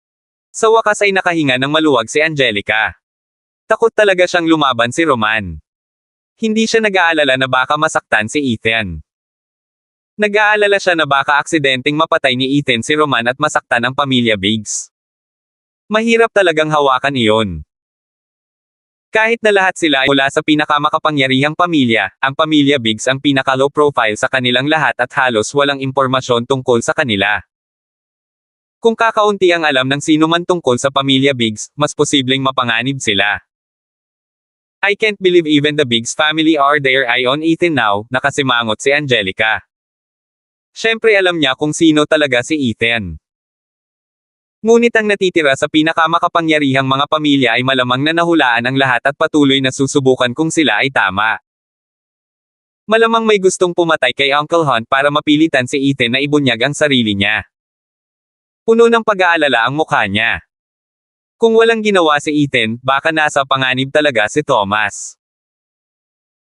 S1: Sa wakas ay nakahinga ng maluwag si Angelica. Takot talaga siyang lumaban si Roman. Hindi siya nag-aalala na baka masaktan si Ethan. Nag-aalala siya na baka aksidenteng mapatay ni Ethan si Roman at masaktan ang pamilya Biggs. Mahirap talagang hawakan iyon. Kahit na lahat sila ay mula sa pinakamakapangyarihang pamilya, ang pamilya Biggs ang pinaka-low profile sa kanilang lahat at halos walang impormasyon tungkol sa kanila. Kung kakaunti ang alam ng sino man tungkol sa pamilya Biggs, mas posibleng mapanganib sila. I can't believe even the Biggs family are their eye on Ethan now, nakasimangot si Angelica. Siyempre alam niya kung sino talaga si Ethan. Ngunit ang natitira sa pinakamakapangyarihang mga pamilya ay malamang na nahulaan ang lahat at patuloy na susubukan kung sila ay tama. Malamang may gustong pumatay kay Uncle Hunt para mapilitan si Ethan na ibunyag ang sarili niya. Puno ng pag-aalala ang mukha niya. Kung walang ginawa si Ethan, baka nasa panganib talaga si Thomas.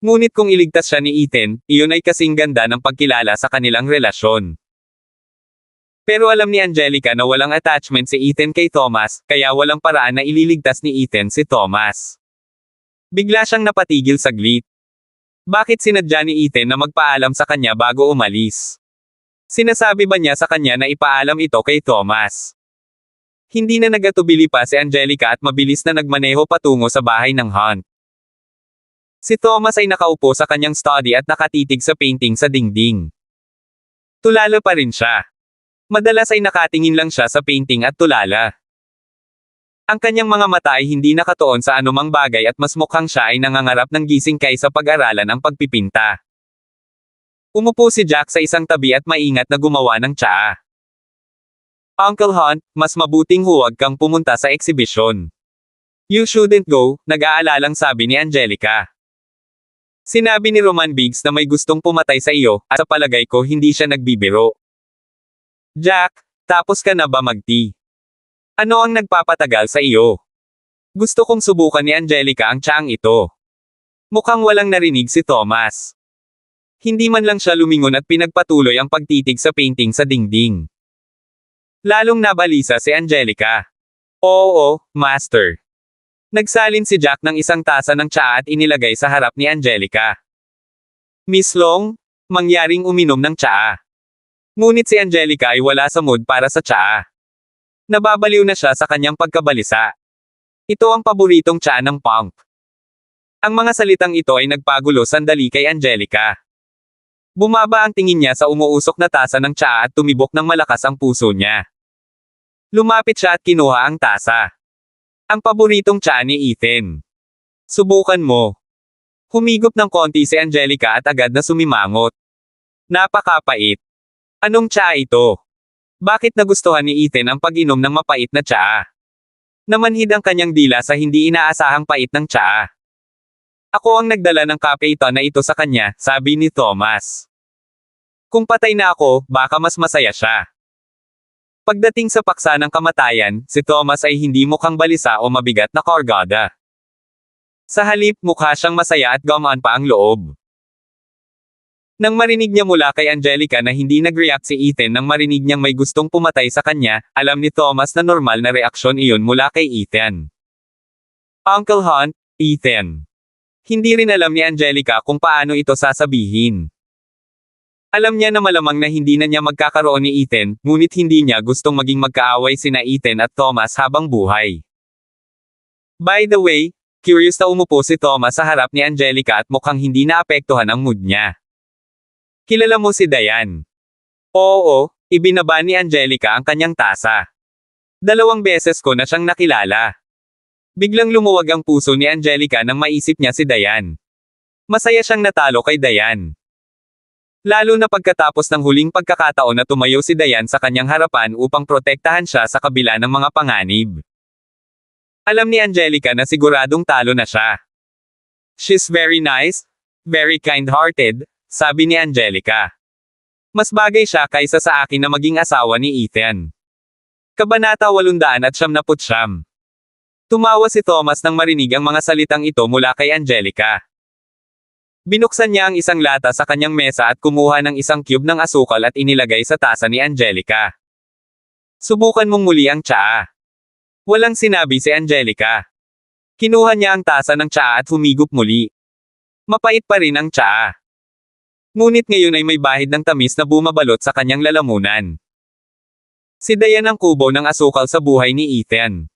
S1: Ngunit kung iligtas siya ni Ethan, iyon ay kasing ganda ng pagkilala sa kanilang relasyon. Pero alam ni Angelica na walang attachment si Ethan kay Thomas, kaya walang paraan na ililigtas ni Ethan si Thomas. Bigla siyang napatigil saglit. Bakit sinadya ni Ethan na magpaalam sa kanya bago umalis? Sinasabi ba niya sa kanya na ipaalam ito kay Thomas? Hindi na nagatubili pa si Angelica at mabilis na nagmaneho patungo sa bahay ng Hunt. Si Thomas ay nakaupo sa kanyang study at nakatitig sa painting sa dingding. Tulala pa rin siya. Madalas ay nakatingin lang siya sa painting at tulala. Ang kanyang mga mata ay hindi nakatuon sa anumang bagay at mas mukhang siya ay nangangarap ng gising kaysa pag-aralan ang pagpipinta. Umupo si Jack sa isang tabi at maingat na gumawa ng tsaa. Uncle Hunt, mas mabuting huwag kang pumunta sa exhibition. You shouldn't go, nag-aalalang sabi ni Angelica. Sinabi ni Roman Biggs na may gustong pumatay sa iyo, at sa palagay ko hindi siya nagbibiro. Jack, tapos ka na ba mag-tea? Ano ang nagpapatagal sa iyo? Gusto kong subukan ni Angelica ang tsaang ito. Mukhang walang narinig si Thomas. Hindi man lang siya lumingon at pinagpatuloy ang pagtitig sa painting sa dingding. Lalong nabalisa si Angelica. Oo, Master. Nagsalin si Jack ng isang tasa ng tsaa at inilagay sa harap ni Angelica. Miss Long, mangyaring uminom ng tsaa. Ngunit si Angelica ay wala sa mood para sa tsaa. Nababaliw na siya sa kanyang pagkabalisa. Ito ang paboritong tsaa ng Punk. Ang mga salitang ito ay nagpagulo sandali kay Angelica. Bumaba ang tingin niya sa umuusok na tasa ng tsaa at tumibok ng malakas ang puso niya. Lumapit siya at kinuha ang tasa. Ang paboritong tsaa ni Ethan. Subukan mo. Humigop ng konti si Angelica at agad na sumimangot. Napakapait. Anong tsaa ito? Bakit nagustuhan ni Ethan ang pag-inom ng mapait na tsaa? Namanhid ang kanyang dila sa hindi inaasahang pait ng tsaa. Ako ang nagdala ng kape ito na ito sa kanya, sabi ni Thomas. Kung patay na ako, baka mas masaya siya. Pagdating sa paksa ng kamatayan, si Thomas ay hindi mukhang balisa o mabigat na kargada. Sa halip, mukha siyang masaya at gumaan pa ang loob. Nang marinig niya mula kay Angelica na hindi nag-react si Ethan nang marinig niyang may gustong pumatay sa kanya, alam ni Thomas na normal na reaksyon iyon mula kay Ethan. Uncle Hunt, Ethan. Hindi rin alam ni Angelica kung paano ito sasabihin. Alam niya na malamang na hindi na niya magkakaroon ni Ethan, ngunit hindi niya gustong maging magkaaway sina Ethan at Thomas habang buhay. By the way, curious na umupo si Thomas sa harap ni Angelica at mukhang hindi naapektuhan ang mood niya. Kilala mo si Diane? Oo, ibinaba ni Angelica ang kanyang tasa. 2 beses ko na siyang nakilala. Biglang lumuwag ang puso ni Angelica nang maisip niya si Diane. Masaya siyang natalo kay Diane. Lalo na pagkatapos ng huling pagkakataon na tumayo si Diane sa kanyang harapan upang protektahan siya sa kabila ng mga panganib. Alam ni Angelica na siguradong talo na siya. She's very nice, very kind-hearted, sabi ni Angelica. Mas bagay siya kaysa sa akin na maging asawa ni Ethan. Kabanata 879. Tumawa si Thomas nang marinig ang mga salitang ito mula kay Angelica. Binuksan niya ang isang lata sa kanyang mesa at kumuha ng isang cube ng asukal at inilagay sa tasa ni Angelica. Subukan mong muli ang tsaa. Walang sinabi si Angelica. Kinuha niya ang tasa ng tsaa at humigop muli. Mapait pa rin ang tsaa. Ngunit ngayon ay may bahid ng tamis na bumabalot sa kanyang lalamunan. Si Diane ang kubo ng asukal sa buhay ni Ethan.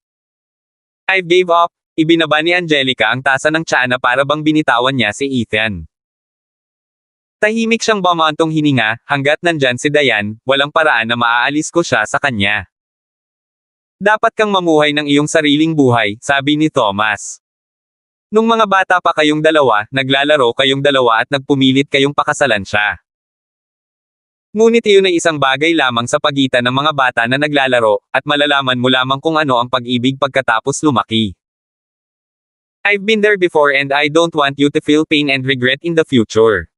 S1: I gave up, ibinaba ni Angelica ang tasa ng tsaa na para bang binitawan niya si Ethan. Tahimik siyang bumantong hininga, hanggat nandyan si Diane, walang paraan na maaalis ko siya sa kanya. Dapat kang mamuhay ng iyong sariling buhay, sabi ni Thomas. Nung mga bata pa kayong dalawa, naglalaro kayong dalawa at nagpumilit kayong pakasalan siya. Ngunit iyon ay isang bagay lamang sa pagitan ng mga bata na naglalaro, at malalaman mo lamang kung ano ang pag-ibig pagkatapos lumaki. I've been there before and I don't want you to feel pain and regret in the future.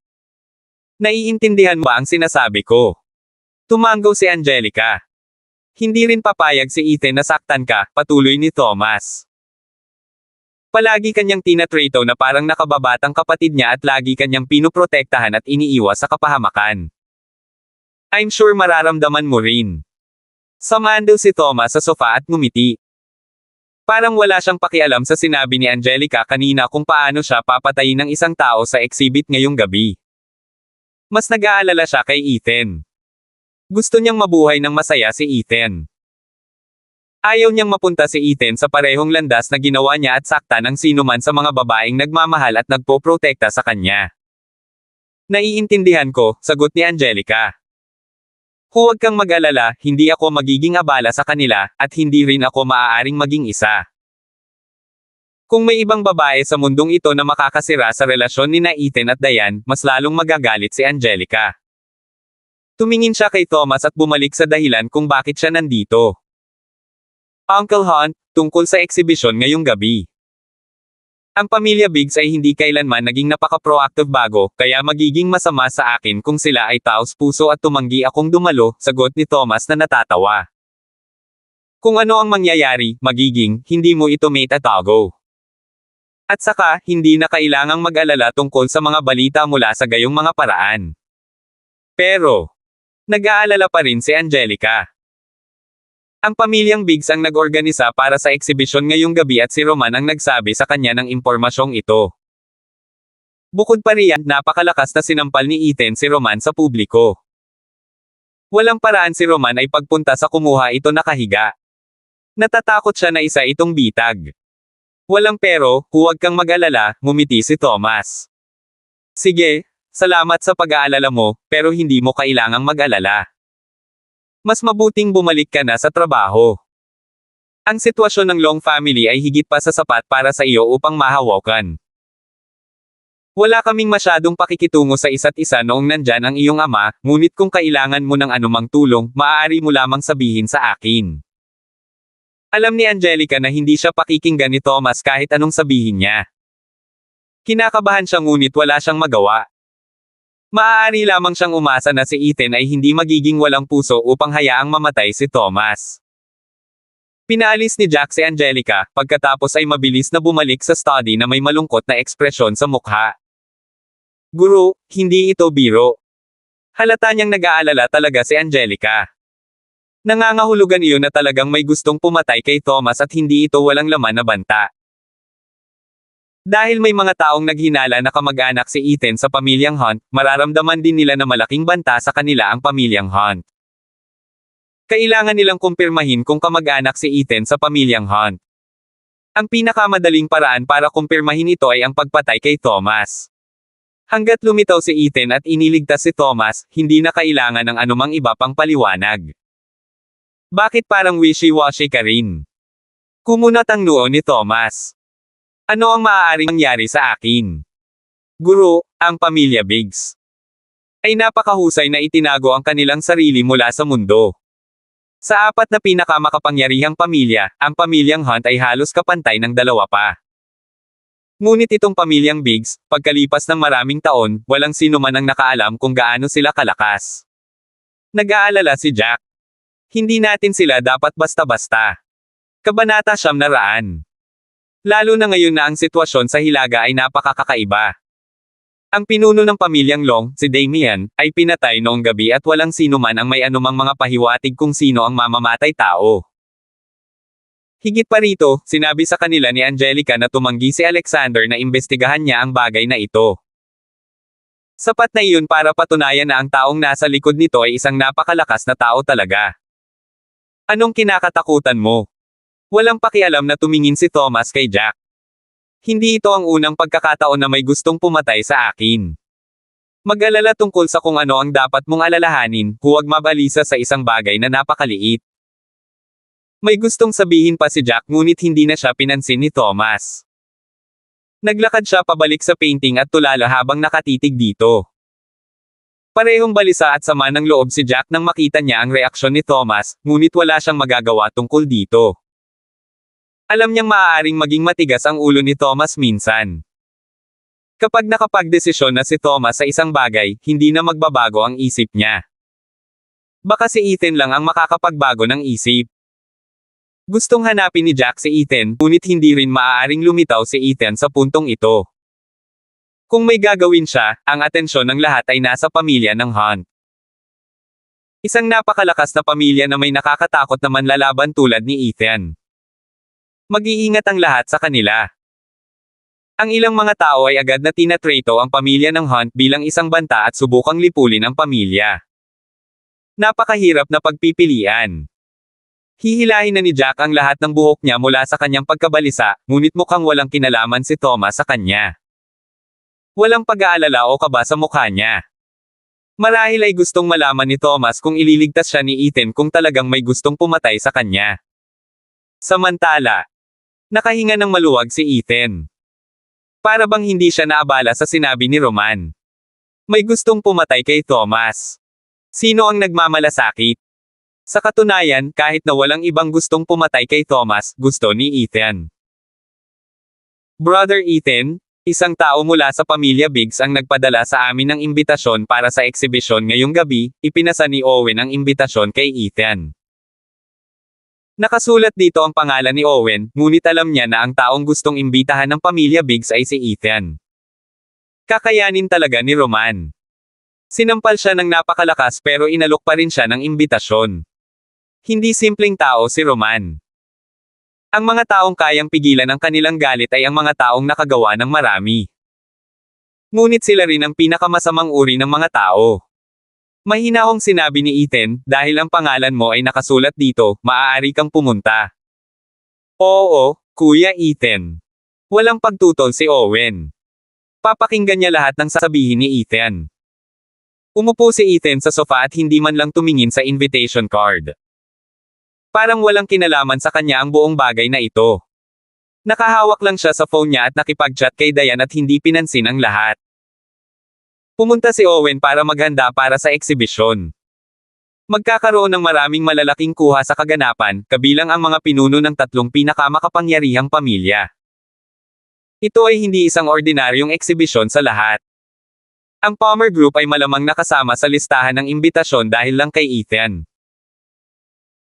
S1: Naiintindihan mo ba ang sinasabi ko? Tumanggaw si Angelica. Hindi rin papayag si Ethan na saktan ka, patuloy ni Thomas. Palagi kanyang tinatrato na parang nakababatang kapatid niya at lagi kanyang pinoprotektahan at iniiwas sa kapahamakan. I'm sure mararamdaman mo rin. Sumando si Thomas sa sofa at ngumiti. Parang wala siyang pakialam sa sinabi ni Angelica kanina kung paano siya papatayin ng isang tao sa exhibit ngayong gabi. Mas nag-aalala siya kay Ethan. Gusto niyang mabuhay ng masaya si Ethan. Ayaw niyang mapunta si Ethan sa parehong landas na ginawa niya at saktan ang sinuman sa mga babaeng nagmamahal at nagpoprotekta sa kanya. Naiintindihan ko, sagot ni Angelica. Huwag kang mag-alala, hindi ako magiging abala sa kanila, at hindi rin ako maaaring maging isa. Kung may ibang babae sa mundong ito na makakasira sa relasyon ni Ethan at Diane, mas lalong magagalit si Angelica. Tumingin siya kay Thomas at bumalik sa dahilan kung bakit siya nandito. Uncle Hunt, tungkol sa eksibisyon ngayong gabi. Ang pamilya Biggs ay hindi kailanman naging napaka-proactive bago, kaya magiging masama sa akin kung sila ay taos puso at tumanggi akong dumalo, sagot ni Thomas na natatawa. Kung ano ang mangyayari, magiging, hindi mo ito maitatago. At saka, hindi na kailangang mag-alala tungkol sa mga balita mula sa gayong mga paraan. Pero, nag-aalala pa rin si Angelica. Ang pamilyang Biggs ang nag-organisa para sa eksibisyon ngayong gabi at si Roman ang nagsabi sa kanya ng impormasyong ito. Bukod pa riyan, napakalakas na sinampal ni Ethan si Roman sa publiko. Walang paraan si Roman ay pagpunta sa kumuha ito nakahiga. Natatakot siya na isa itong bitag. Walang pero, huwag kang mag-alala, ngumiti si Thomas. Sige, salamat sa pag-aalala mo, pero hindi mo kailangang mag-alala. Mas mabuting bumalik ka na sa trabaho. Ang sitwasyon ng Long family ay higit pa sa sapat para sa iyo upang mahawakan. Wala kaming masyadong pakikitungo sa isa't isa noong nandyan ang iyong ama, ngunit kung kailangan mo ng anumang tulong, maaari mo lamang sabihin sa akin. Alam ni Angelica na hindi siya pakikinggan ni Thomas kahit anong sabihin niya. Kinakabahan siya ngunit wala siyang magawa. Maaari lamang siyang umasa na si Ethan ay hindi magiging walang puso upang hayaang mamatay si Thomas. Pinaalis ni Jack si Angelica, pagkatapos ay mabilis na bumalik sa study na may malungkot na ekspresyon sa mukha. Guro, hindi ito biro. Halata niyang nag-aalala talaga si Angelica. Nangangahulugan iyon na talagang may gustong pumatay kay Thomas at hindi ito walang laman na banta. Dahil may mga taong naghinala na kamag-anak si Ethan sa pamilyang Hunt, mararamdaman din nila na malaking banta sa kanila ang pamilyang Hunt. Kailangan nilang kumpirmahin kung kamag-anak si Ethan sa pamilyang Hunt. Ang pinakamadaling paraan para kumpirmahin ito ay ang pagpatay kay Thomas. Hanggat lumitaw si Ethan at iniligtas si Thomas, hindi na kailangan ng anumang iba pang paliwanag. Bakit parang wishy-washy ka rin? Kumunat ang noo ni Thomas. Ano ang maaaring mangyari sa akin? Guro, ang pamilya Biggs ay napakahusay na itinago ang kanilang sarili mula sa mundo. Sa apat na pinakamakapangyarihang pamilya, ang pamilyang Hunt ay halos kapantay ng dalawa pa. Ngunit itong pamilyang Biggs, pagkalipas ng maraming taon, walang sino man ang nakaalam kung gaano sila kalakas. Nag-aalala si Jack. Hindi natin sila dapat basta-basta. Kabanata 900. Lalo na ngayon na ang sitwasyon sa Hilaga ay napakakaiba. Ang pinuno ng pamilyang Long, si Damian, ay pinatay noong gabi at walang sino man ang may anumang mga pahiwatig kung sino ang mamamatay tao. Higit pa rito, sinabi sa kanila ni Angelica na tumanggi si Alexander na imbestigahan niya ang bagay na ito. Sapat na iyon para patunayan na ang taong nasa likod nito ay isang napakalakas na tao talaga. Anong kinakatakutan mo? Walang pakialam na tumingin si Thomas kay Jack. Hindi ito ang unang pagkakataon na may gustong pumatay sa akin. Mag-alala tungkol sa kung ano ang dapat mong alalahanin, huwag mabalisa sa isang bagay na napakaliit. May gustong sabihin pa si Jack ngunit hindi na siya pinansin ni Thomas. Naglakad siya pabalik sa painting at tulala habang nakatitig dito. Parehong balisa at sama ng loob si Jack nang makita niya ang reaksyon ni Thomas, ngunit wala siyang magagawa tungkol dito. Alam niyang maaaring maging matigas ang ulo ni Thomas minsan. Kapag nakapagdesisyon na si Thomas sa isang bagay, hindi na magbabago ang isip niya. Baka si Ethan lang ang makakapagbago ng isip. Gustong hanapin ni Jack si Ethan, ngunit hindi rin maaaring lumitaw si Ethan sa puntong ito. Kung may gagawin siya, ang atensyon ng lahat ay nasa pamilya ng Hunt. Isang napakalakas na pamilya na may nakakatakot na manlalaban tulad ni Ethan. Mag-iingat ang lahat sa kanila. Ang ilang mga tao ay agad na tinatrato ang pamilya ng Hunt bilang isang banta at subukang lipulin ang pamilya. Napakahirap na pagpipilian. Hihilahin na ni Jack ang lahat ng buhok niya mula sa kanyang pagkabalisa, ngunit mukhang walang kinalaman si Thomas sa kanya. Walang pag-aalala o kaba sa mukha niya. Marahil ay gustong malaman ni Thomas kung ililigtas siya ni Ethan kung talagang may gustong pumatay sa kanya. Samantala, nakahinga ng maluwag si Ethan. Para bang hindi siya naabala sa sinabi ni Roman. May gustong pumatay kay Thomas. Sino ang nagmamalasakit? Sa katunayan, kahit na walang ibang gustong pumatay kay Thomas, gusto ni Ethan. Brother Ethan, isang tao mula sa pamilya Biggs ang nagpadala sa amin ng imbitasyon para sa eksibisyon ngayong gabi, ipinasa ni Owen ang imbitasyon kay Ethan. Nakasulat dito ang pangalan ni Owen, ngunit alam niya na ang taong gustong imbitahan ng pamilya Biggs ay si Ethan. Kakayanin talaga ni Roman. Sinampal siya ng napakalakas pero inalok pa rin siya ng imbitasyon. Hindi simpleng tao si Roman. Ang mga taong kayang pigilan ang kanilang galit ay ang mga taong nakagawa ng marami. Ngunit sila rin ang pinakamasamang uri ng mga tao. Mahinahong sinabi ni Ethan, dahil ang pangalan mo ay nakasulat dito, maaari kang pumunta. Oo, Kuya Ethan. Walang pagtutol si Owen. Papakinggan niya lahat ng sasabihin ni Ethan. Umupo si Ethan sa sofa at hindi man lang tumingin sa invitation card. Parang walang kinalaman sa kanya ang buong bagay na ito. Nakahawak lang siya sa phone niya at nakipag-chat kay Diane at hindi pinansin ang lahat. Pumunta si Owen para maghanda para sa eksibisyon. Magkakaroon ng maraming malalaking kuha sa kaganapan, kabilang ang mga pinuno ng 3 pinakamakapangyarihang pamilya. Ito ay hindi isang ordinaryong eksibisyon sa lahat. Ang Palmer Group ay malamang nakasama sa listahan ng imbitasyon dahil lang kay Ethan.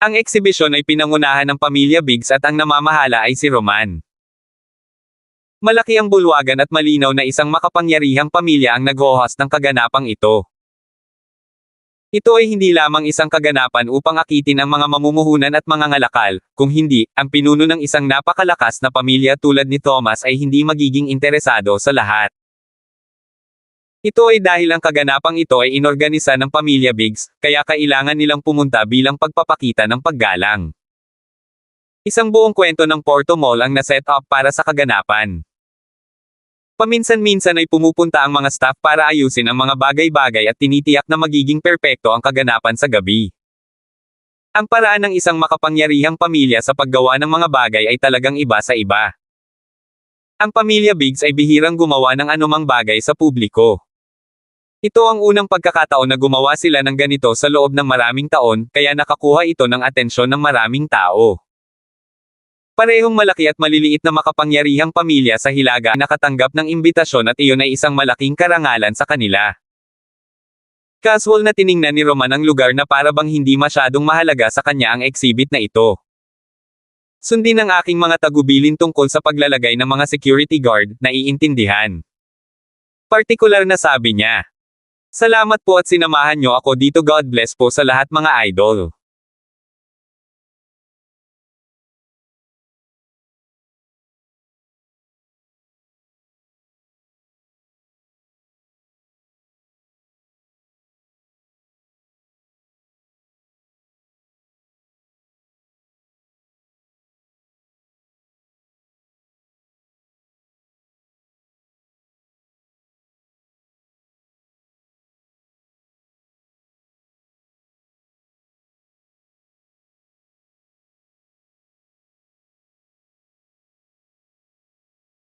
S1: Ang eksibisyon ay pinangunahan ng pamilya Biggs at ang namamahala ay si Roman. Malaki ang bulwagan at malinaw na isang makapangyarihang pamilya ang nag-host ng kaganapang ito. Ito ay hindi lamang isang kaganapan upang akitin ang mga mamumuhunan at mga ngalakal, kung hindi, ang pinuno ng isang napakalakas na pamilya tulad ni Thomas ay hindi magiging interesado sa lahat. Ito ay dahil ang kaganapang ito ay inorganisa ng pamilya Biggs, kaya kailangan nilang pumunta bilang pagpapakita ng paggalang. Isang buong kwento ng Porto Mall ang naset up para sa kaganapan. Paminsan-minsan ay pumupunta ang mga staff para ayusin ang mga bagay-bagay at tinitiyak na magiging perpekto ang kaganapan sa gabi. Ang paraan ng isang makapangyarihang pamilya sa paggawa ng mga bagay ay talagang iba sa iba. Ang pamilya Biggs ay bihirang gumawa ng anumang bagay sa publiko. Ito ang unang pagkakataon na gumawa sila ng ganito sa loob ng maraming taon, kaya nakakuha ito ng atensyon ng maraming tao. Parehong malaki at maliliit na makapangyarihang pamilya sa Hilaga nakatanggap ng imbitasyon at iyon ay isang malaking karangalan sa kanila. Casual na tiningnan ni Roman ang lugar na para bang hindi masyadong mahalaga sa kanya ang exhibit na ito. Sundin ang aking mga tagubilin tungkol sa paglalagay ng mga security guard, naiintindihan. Partikular na sabi niya. Salamat po at sinamahan niyo ako dito, God bless po sa lahat mga idol.